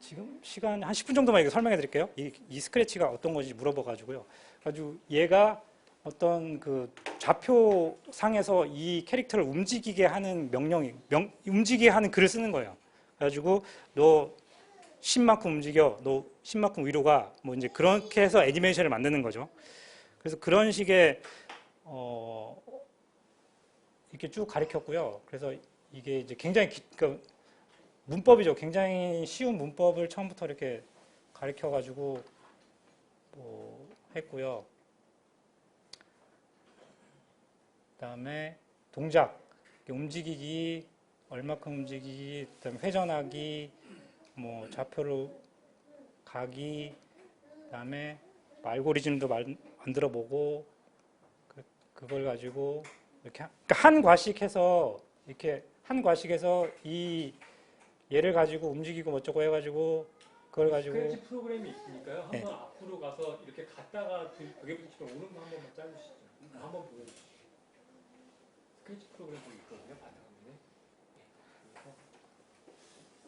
지금 시간 한 10분 정도만 이거 설명해 드릴게요. 이 스크래치가 어떤 건지 물어봐가지고요. 가지고 얘가 어떤 그 좌표상에서 이 캐릭터를 움직이게 하는 움직이게 하는 글을 쓰는 거예요. 그래가지고 너 10만큼 움직여, 너 10만큼 위로 가, 뭐 이제 그렇게 해서 애니메이션을 만드는 거죠. 그래서 그런 식의 이렇게 쭉 가르쳤고요. 그래서 이게 이제 굉장히 그러니까 문법이죠. 굉장히 쉬운 문법을 처음부터 이렇게 가르쳐가지고 뭐 했고요. 그다음에 동작, 움직이기, 얼마큼 움직이기, 그다음에 회전하기, 뭐 좌표로 가기, 그다음에 알고리즘도 만들어 보고 그걸 가지고 이렇게 그러니까 한 과식해서 이렇게 한 과식에서 이 얘를 가지고 움직이고 어쩌고 해가지고 그걸 가지고 스크래치 프로그램이 있으니까요. 한번 네. 앞으로 가서 이렇게 갔다가 벽에 부딪히면 오는 거 한 번만 짜주시죠. 한번 보여주시죠. 스크래치 프로그램이 있거든요. 받아가면.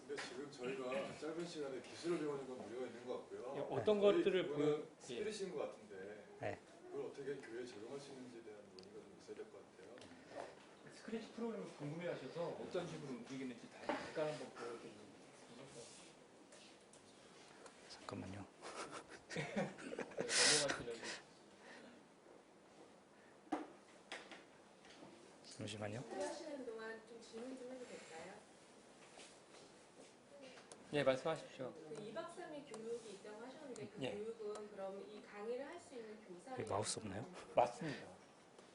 근데 지금 저희가 짧은 시간에 기술을 배우는 건 무리가 있는 것 같고요. 어떤 거의 것들을 그거는 예. 스피릿인 것 같은데 네. 그걸 어떻게 교회에 적용할 수 있는지에 대한 논의가 좀 있어야 될 것 같아요. 스크래치 프로그램을 궁금해하셔서 어떤 식으로 움직이는지 잠깐 한번 보여드리면 잠깐만요. 넘어가시려고. 잠시만요. 하시는 동안 좀 질문 좀 해도 될까요? 예, 말씀하십시오. 그 2박 3일 교육이 있다고 하셨는데 그 예. 교육은 그럼 이 강의를 할 수 있는 교사를 여기 마우스 없나요? 맞습니다.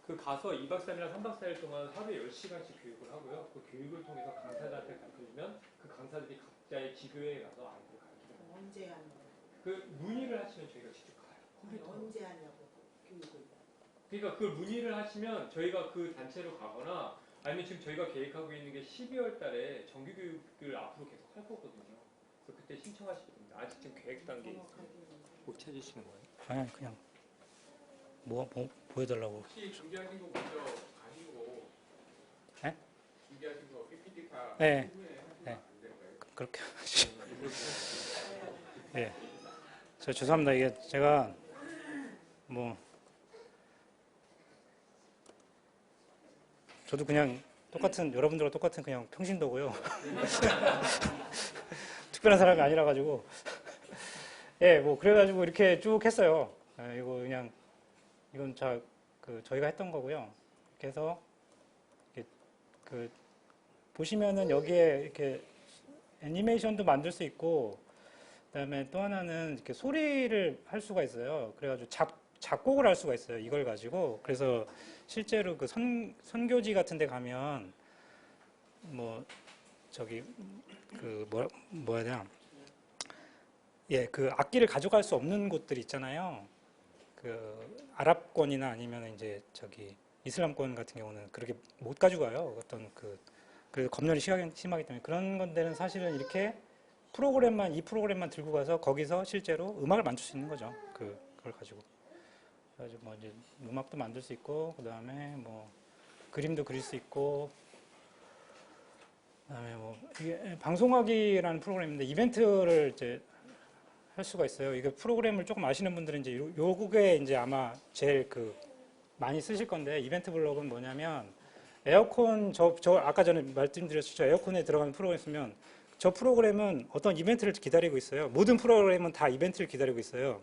그 가서 2박 3일이나 3박 4일 동안 하루에 10시간씩 교육을 하고요. 그 교육을 통해서 강사들한테 가르쳐주면 그 강사들이 각자의 기교회에 가서 아이들 가르쳐요. 언제 하냐고. 그 문의를 하시면 저희가 직접 가요. 아니, 언제 하냐고 교육을. 그러니까 그 문의를 하시면 저희가 그 단체로 가거나 아니면 지금 저희가 계획하고 있는 게 12월 달에 정규 교육을 앞으로 계속 할 거거든요. 그래서 그때 신청하시면 됩니다. 아직 지금 계획 단계에 있어요. 못 찾으시는 거예요? 아니 그냥 뭐 보여달라고. 혹시 준비하신 거 먼저 가시고 네? 준비하신 거 PPT 다 네. 후에 하시면 네. 안 될까요? 그렇게 하시. 예. 저 죄송합니다. 이게 제가 뭐 저도 그냥 똑같은 여러분들과 똑같은 그냥 평신도고요. 특별한 사람이 아니라 가지고 예, 뭐 그래가지고 이렇게 쭉 했어요. 예, 이거 그냥 이건 저희가 했던 거고요. 이렇게 해서 이렇게 그 보시면은 여기에 이렇게 애니메이션도 만들 수 있고, 그다음에 또 하나는 이렇게 소리를 할 수가 있어요. 그래가지고 작곡을 할 수가 있어요. 이걸 가지고. 그래서 실제로 그 선교지 같은 데 가면 뭐 저기 그 뭐야 되나, 예, 그 악기를 가져갈 수 없는 곳들 있잖아요. 그 아랍권이나 아니면 이제 저기 이슬람권 같은 경우는 그렇게 못 가져가요. 어떤 그래서 검열이 심하기 때문에 그런 건데는 사실은 이렇게 이 프로그램만 들고 가서 거기서 실제로 음악을 만들 수 있는 거죠. 그걸 가지고. 그래서 뭐 이제 음악도 만들 수 있고, 그 다음에 뭐 그림도 그릴 수 있고, 그다음에 뭐 이게 방송하기라는 프로그램인데 이벤트를 이제 할 수가 있어요. 이게 프로그램을 조금 아시는 분들은 이제 요게 이제 아마 제일 많이 쓰실 건데, 이벤트 블럭은 뭐냐면 에어컨 저 아까 전에 말씀드렸죠. 에어컨에 들어가는 프로그램 쓰면 저 프로그램은 어떤 이벤트를 기다리고 있어요. 모든 프로그램은 다 이벤트를 기다리고 있어요.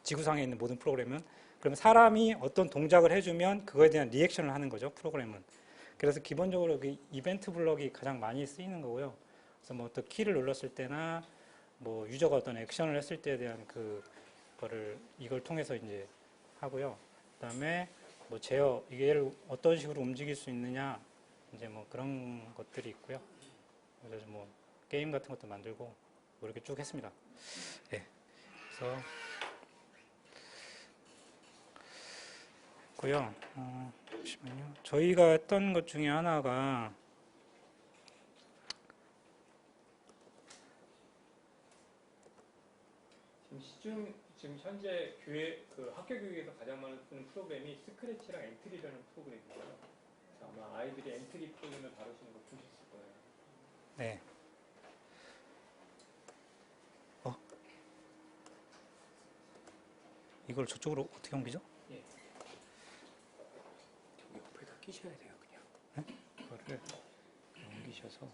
지구상에 있는 모든 프로그램은. 그러면 사람이 어떤 동작을 해주면 그거에 대한 리액션을 하는 거죠. 프로그램은. 그래서 기본적으로 그 이벤트 블럭이 가장 많이 쓰이는 거고요. 그래서 뭐 어떤 키를 눌렀을 때나 뭐 유저가 어떤 액션을 했을 때에 대한 이걸 통해서 이제 하고요. 그다음에 뭐 제어, 이게 얘를 어떤 식으로 움직일 수 있느냐, 이제 뭐 그런 것들이 있고요. 그래서 뭐 게임 같은 것도 만들고 뭐 이렇게 쭉 했습니다. 예. 그래서 고요. 잠시만요. 저희가 했던 것 중에 하나가 지금 현재 학교 교육에서 가장 많이 쓰는 프로그램이 스크래치랑 엔트리라는 프로그램이에요. 아마 아이들이 엔트리 프로그램을 다루시는 거 보셨을 거예요. 네. 이걸 저쪽으로 어떻게 옮기죠? 예. 저기 옆에다 끼셔야 돼요, 그냥. 네? 이거를 옮기셔서.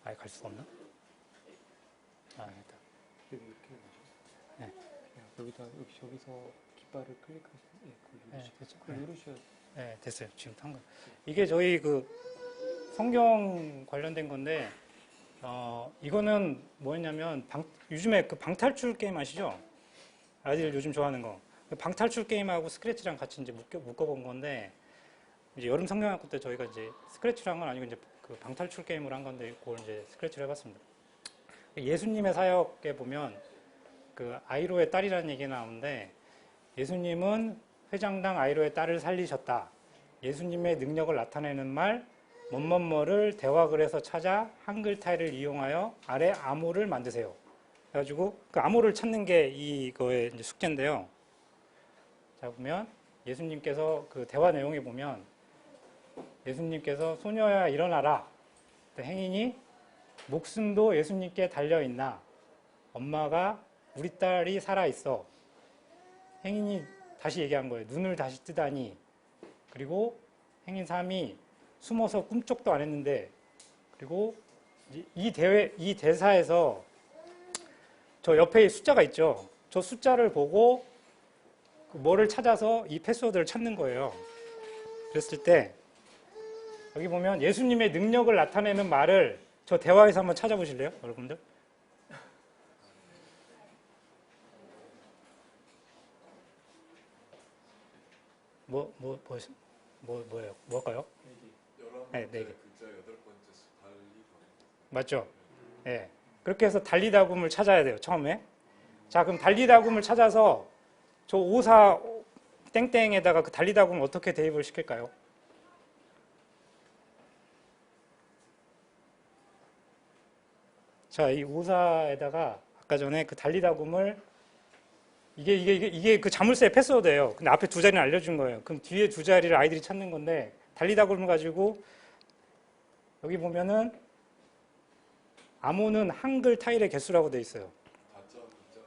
아예 갈 수가 없나? 됐다. 여기 이렇게 해가지고. 네. 그냥 저기서 깃발을 클릭하시면, 예, 네, 됐죠. 그걸 누르셔야 돼요. 네, 됐어요. 지금 탄 거. 이게 저희 성경 관련된 건데, 이거는 뭐였냐면, 요즘에 방탈출 게임 아시죠? 아이들 요즘 좋아하는 거. 방탈출 게임하고 스크래치랑 같이 이제 묶어본 건데, 이제 여름 성경학교 때 저희가 이제 스크래치를 한 건 아니고 이제 방탈출 게임을 한 건데, 그걸 이제 스크래치를 해봤습니다. 예수님의 사역에 보면, 아이로의 딸이라는 얘기가 나오는데, 예수님은 회장당 아이로의 딸을 살리셨다. 예수님의 능력을 나타내는 말, 뭐뭐뭐를 대화글에서 찾아 한글 타일을 이용하여 아래 암호를 만드세요. 그래가지고 그 암호를 찾는 게 이거의 이제 숙제인데요. 자, 보면 예수님께서 그 대화 내용에 보면 예수님께서 소녀야 일어나라. 행인이 목숨도 예수님께 달려있나. 엄마가 우리 딸이 살아있어. 행인이 다시 얘기한 거예요. 눈을 다시 뜨다니. 그리고 행인 3이 숨어서 꿈쩍도 안 했는데, 그리고 이 대사에서 저 옆에 숫자가 있죠. 저 숫자를 보고 뭐를 찾아서 이 패스워드를 찾는 거예요. 그랬을 때 여기 보면 예수님의 능력을 나타내는 말을 저 대화에서 한번 찾아보실래요? 여러분들? 뭐예요? 뭘까요? 네, 11번째 네 개. 글자 8번째 수 달리 맞죠? 예. 그렇게 해서 달리다굼을 찾아야 돼요, 처음에. 자, 그럼 달리다굼을 찾아서 저 오사 땡땡에다가 그 달리다굼 어떻게 대입을 시킬까요? 자, 이 오사에다가 아까 전에 그 달리다굼을 이게 그 자물쇠 패스워드예요. 근데 앞에 두 자리는 알려준 거예요. 그럼 뒤에 두 자리를 아이들이 찾는 건데 달리다굼을 가지고 여기 보면은 암호는 한글 타일의 개수라고 돼 있어요. 다짜 글자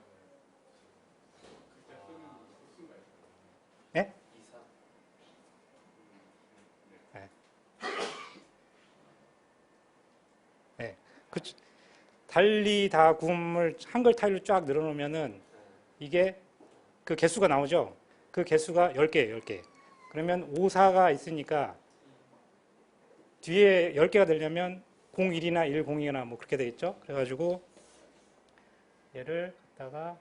예? 네. 네. 그 달리다굼을 한글 타일로 쫙 늘어놓으면은 이게 그 개수가 나오죠. 그 개수가 10개예요, 10개. 그러면 54가 있으니까 뒤에 10개가 되려면 01이나 102나 뭐 그렇게 되겠죠. 그래가지고 얘를 갖다가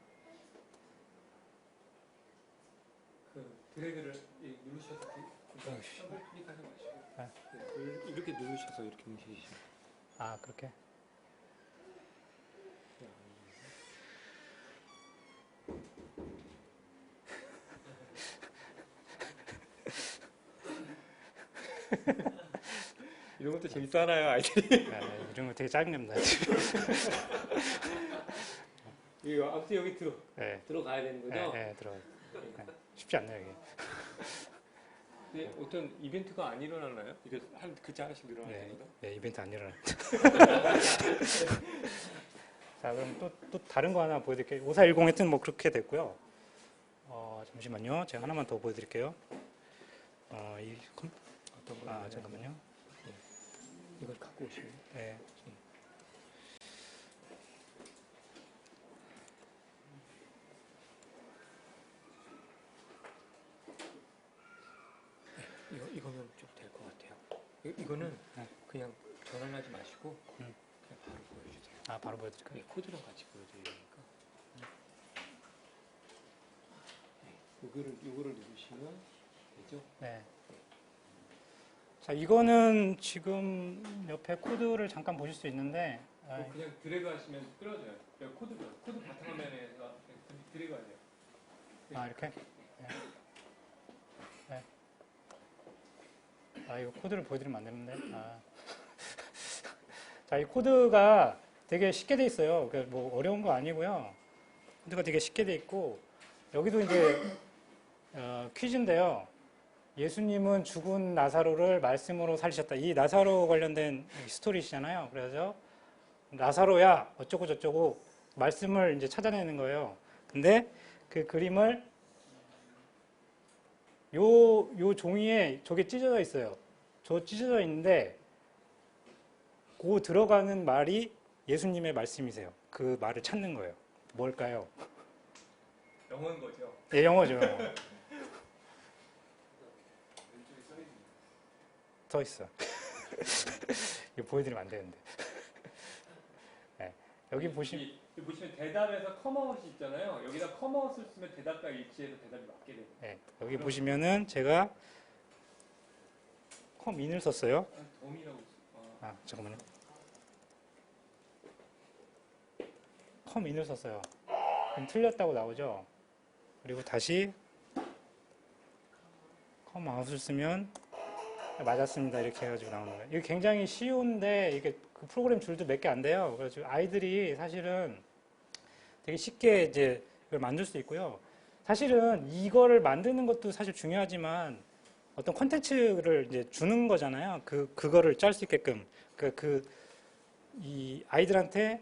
그 드래그를 누르셔서 더블 클릭하지 마시고 이렇게 누르셔서 이렇게 움직이시면 아 그렇게 이런 것도 재밌어 하나요, 아이들이? 이런 거 되게 짜증납니다. 이거 아무튼 여기 네. 들어가야 되는 거죠? 네, 들어가요. 네. 쉽지 않네요, 이게. 근데 어떤 이벤트가 안 일어나나요? 이게 한 글자 하나씩 늘어날 네, 때마다? 네, 이벤트 안 일어나. 자, 그럼 또 다른 거 하나 보여드릴게요. 5410 하여튼 뭐 그렇게 됐고요. 잠시만요. 제가 하나만 더 보여드릴게요. 어떤 거? 잠깐만요. 이걸 갖고 오시면. 네. 이거면 좀 될 것 같아요. 이거는 네. 그냥 전환하지 마시고 음. 그냥 바로 보여주세요. 바로 보여드릴까요? 그게 코드랑 같이 보여드리니까. 요거를 누르시면 되죠? 네. 자, 이거는 지금 옆에 코드를 잠깐 보실 수 있는데, 그냥 드래그 하시면 끌어져요. 코드 바탕화면에서 드래그 하세요. 이렇게? 네. 네. 이거 코드를 보여드리면 안 되는데. 자, 이 코드가 되게 쉽게 돼 있어요. 뭐 어려운 거 아니고요. 코드가 되게 쉽게 돼 있고, 여기도 이제 퀴즈인데요. 예수님은 죽은 나사로를 말씀으로 살리셨다. 이 나사로 관련된 스토리시잖아요. 그래서 나사로야 어쩌고 저쩌고 말씀을 이제 찾아내는 거예요. 근데 그 그림을 요 종이에 저게 찢어져 있어요. 저 찢어져 있는데 그 들어가는 말이 예수님의 말씀이세요. 그 말을 찾는 거예요. 뭘까요? 영어인 거죠. 네, 영어죠. 영어. 더 있어. 이거 보여드리면 안 되는데. 네, 여기 보시면 대답에서 컴아웃이 있잖아요. 여기다 컴아웃을 쓰면 대답과 일치해서 대답이 맞게 돼요. 네, 여기 보시면은 제가 컴인을 썼어요. 덤이라고 잠깐만요. 컴인을 썼어요. 그럼 틀렸다고 나오죠. 그리고 다시 컴아웃을 쓰면 맞았습니다. 이렇게 해가지고 나오는 거예요. 이게 굉장히 쉬운데 이게 그 프로그램 줄도 몇 개 안 돼요. 그래서 아이들이 사실은 되게 쉽게 이제 이걸 만들 수 있고요. 사실은 이거를 만드는 것도 사실 중요하지만 어떤 콘텐츠를 이제 주는 거잖아요. 그거를 짤 수 있게끔 이 아이들한테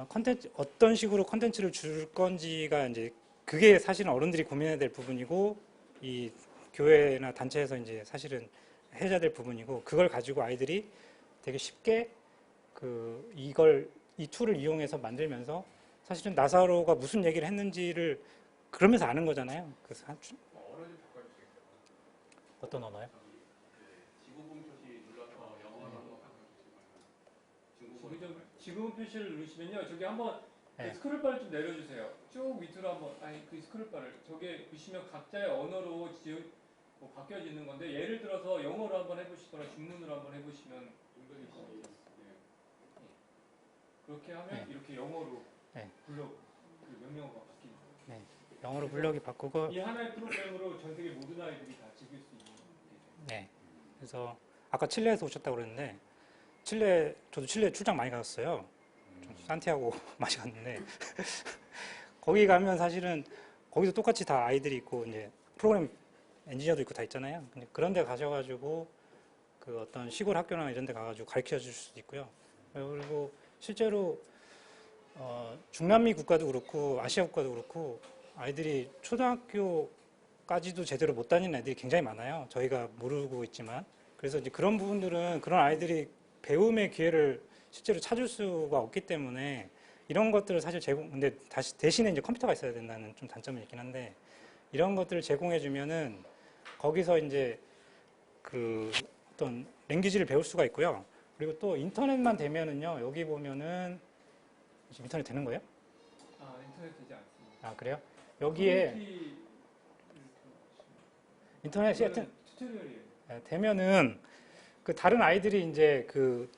콘텐츠 어떤 식으로 콘텐츠를 줄 건지가 이제 그게 사실은 어른들이 고민해야 될 부분이고 이 교회나 단체에서 이제 사실은 해야 될 부분이고 그걸 가지고 아이들이 되게 쉽게 이 툴을 이용해서 만들면서 사실은 나사로가 무슨 얘기를 했는지를 그러면서 아는 거잖아요. 그래서 어떤 언어요? 지금 표시를 누르시면요. 저기 한번 네. 스크롤바를 좀 내려주세요. 쭉 밑으로 한번 그 스크롤바를 저게 보시면 각자의 언어로 뭐 바뀌어지는 건데 예를 들어서 영어로 한번 해보시거나 중문으로 한번 해보시면 그렇게 하면 네. 이렇게 영어로 네. 블록 그 명령어가 바뀌는 거예요. 네. 영어로 블럭이 바꾸고 이 하나의 프로그램으로 전 세계 모든 아이들이 다 즐길 수 있는 게 돼요. 네. 그래서 아까 칠레에서 오셨다고 그랬는데 저도 칠레 출장 많이 갔어요. 좀 산티아고 많이 갔는데 거기 가면 사실은 거기도 똑같이 다 아이들이 있고 이제 프로그램 엔지니어도 있고 다 있잖아요. 근데 그런 데 가셔가지고 그 어떤 시골 학교나 이런 데 가가지고 가르쳐 줄 수도 있고요. 그리고 실제로 중남미 국가도 그렇고 아시아 국가도 그렇고 아이들이 초등학교까지도 제대로 못 다니는 애들이 굉장히 많아요. 저희가 모르고 있지만. 그래서 이제 그런 부분들은 그런 아이들이 배움의 기회를 실제로 찾을 수가 없기 때문에 이런 것들을 사실 근데 대신에 이제 컴퓨터가 있어야 된다는 좀 단점이 있긴 한데 이런 것들을 제공해 주면은 거기서 이제 그 어떤 랭귀지를 배울 수가 있고요. 그리고 또 인터넷만 되면은요. 여기 보면은 지금 인터넷 되는 거예요? 아 인터넷 되지 않습니다. 아 그래요? 여기에 인터넷이 하여튼 튜토리얼이에요. 되면은 그 다른 아이들이 이제 그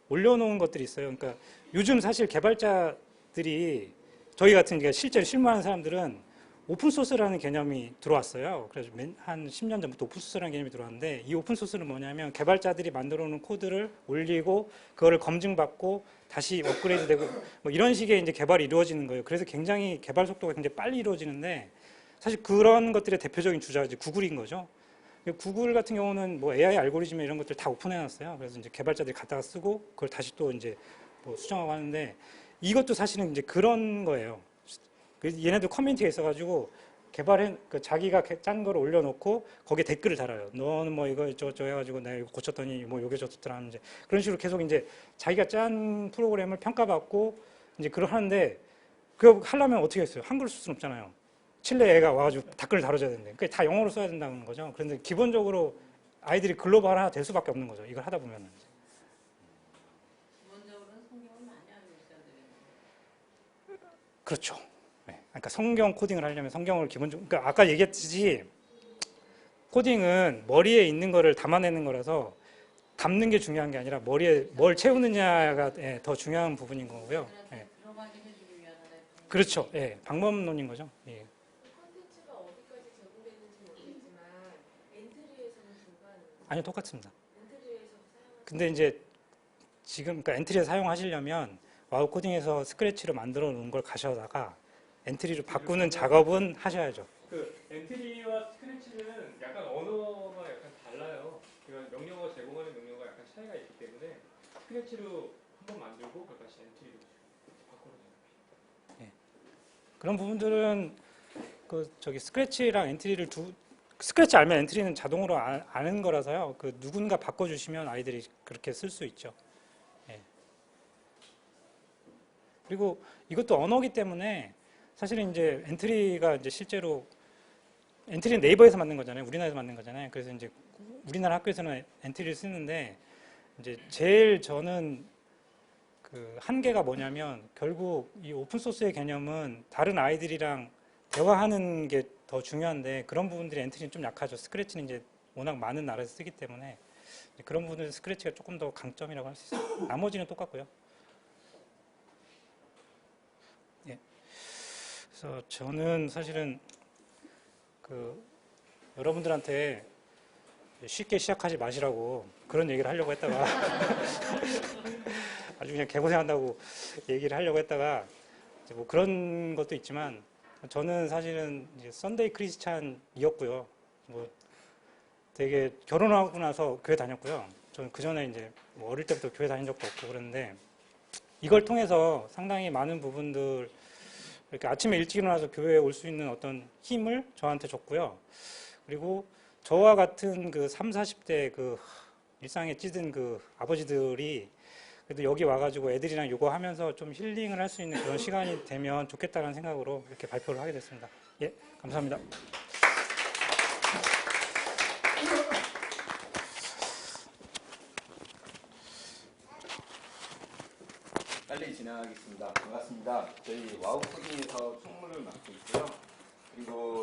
올려놓은 것들이 있어요. 그러니까 요즘 사실 개발자들이 저희 같은 게 실제로 실무하는 사람들은 오픈소스라는 개념이 들어왔어요. 그래서 한 10년 전부터 오픈소스라는 개념이 들어왔는데 이 오픈소스는 뭐냐면 개발자들이 만들어 놓은 코드를 올리고 그거를 검증받고 다시 업그레이드되고 뭐 이런 식의 이제 개발이 이루어지는 거예요. 그래서 굉장히 개발 속도가 굉장히 빨리 이루어지는데 사실 그런 것들의 대표적인 주자가 이제 구글인 거죠. 구글 같은 경우는 뭐 AI 알고리즘 이런 것들 다 오픈해 놨어요. 그래서 이제 개발자들이 갖다가 쓰고 그걸 다시 또 이제 뭐 수정하고 하는데 이것도 사실은 이제 그런 거예요. 얘네들 커뮤니티가 있어가지고 자기가 짠 거를 올려놓고 거기에 댓글을 달아요. 너는 뭐 이거 저 해가지고 내가 이거 고쳤더니 뭐 요게 좋더라 하는데 그런 식으로 계속 이제 자기가 짠 프로그램을 평가받고 이제 그걸 하는데 그거 하려면 어떻게 했어요? 한글로 쓸 수는 없잖아요. 칠레 애가 와가지고 댓글을 다뤄줘야 되는데 그게 다 영어로 써야 된다는 거죠. 그런데 기본적으로 아이들이 글로벌 하나 될 수밖에 없는 거죠. 이걸 하다 보면은. 기본적으로는 성경을 많이 알고 있어야 되겠네요. 그렇죠. 네. 그러니까 성경 코딩을 하려면 성경을 기본적으로, 그러니까 아까 얘기했듯이 코딩은 머리에 있는 거를 담아내는 거라서 담는 게 중요한 게 아니라 머리에 뭘 채우느냐가 더 중요한 부분인 거고요. 예. 들어가게 해주기 위한 하나의 방법. 그렇죠. 예. 방법론인 거죠. 예. 콘텐츠가 어디까지 제공되는지 모르겠지만 엔트리에서는 불가능해요. 아니요, 똑같습니다. 엔트리에서 사용하는 근데 이제 지금 그러니까 엔트리를 사용하시려면 와우 코딩에서 스크래치로 만들어 놓은 걸 가셔다가 엔트리로 바꾸는 작업은 하셔야죠. 그 엔트리와 스크래치는 약간 언어가 약간 달라요. 그러니까 명령어 제공하는 명령어가 약간 차이가 있기 때문에 스크래치로 한번 만들고 그걸 다시 엔트리로 바꾸는 거예요. 그런 부분들은 그 저기 스크래치랑 엔트리를 스크래치 알면 엔트리는 자동으로 아는 거라서요. 그 누군가 바꿔주시면 아이들이 그렇게 쓸 수 있죠. 예. 그리고 이것도 언어기 때문에 사실은 이제 엔트리가 이제 실제로 엔트리는 네이버에서 만든 거잖아요. 우리나라에서 만든 거잖아요. 그래서 이제 우리나라 학교에서는 엔트리를 쓰는데 이제 제일 저는 그 한계가 뭐냐면 결국 이 오픈소스의 개념은 다른 아이들이랑 대화하는 게 더 중요한데 그런 부분들이 엔트리는 좀 약하죠. 스크래치는 이제 워낙 많은 나라에서 쓰기 때문에 그런 부분은 스크래치가 조금 더 강점이라고 할 수 있어요. 나머지는 똑같고요. 예. 그래서 저는 사실은 그 여러분들한테 쉽게 시작하지 마시라고 그런 얘기를 하려고 했다가 아주 그냥 개고생한다고 얘기를 하려고 했다가 이제 뭐 그런 것도 있지만 저는 사실은 이제 썬데이 크리스찬이었고요. 뭐 되게 결혼하고 나서 교회 다녔고요. 저는 그 전에 이제 뭐 어릴 때부터 교회 다닌 적도 없고 그랬는데 이걸 통해서 상당히 많은 부분들 이렇게 아침에 일찍 일어나서 교회에 올 수 있는 어떤 힘을 저한테 줬고요. 그리고 저와 같은 그 30, 40대 그 일상에 찌든 그 아버지들이 그래도 여기 와가지고 애들이랑 이거 하면서 좀 힐링을 할 수 있는 그런 시간이 되면 좋겠다는 생각으로 이렇게 발표를 하게 됐습니다. 예, 감사합니다. 빨리 진행하겠습니다. 반갑습니다. 저희 와우 코딩에서 총무를 맡고 있고요. 그리고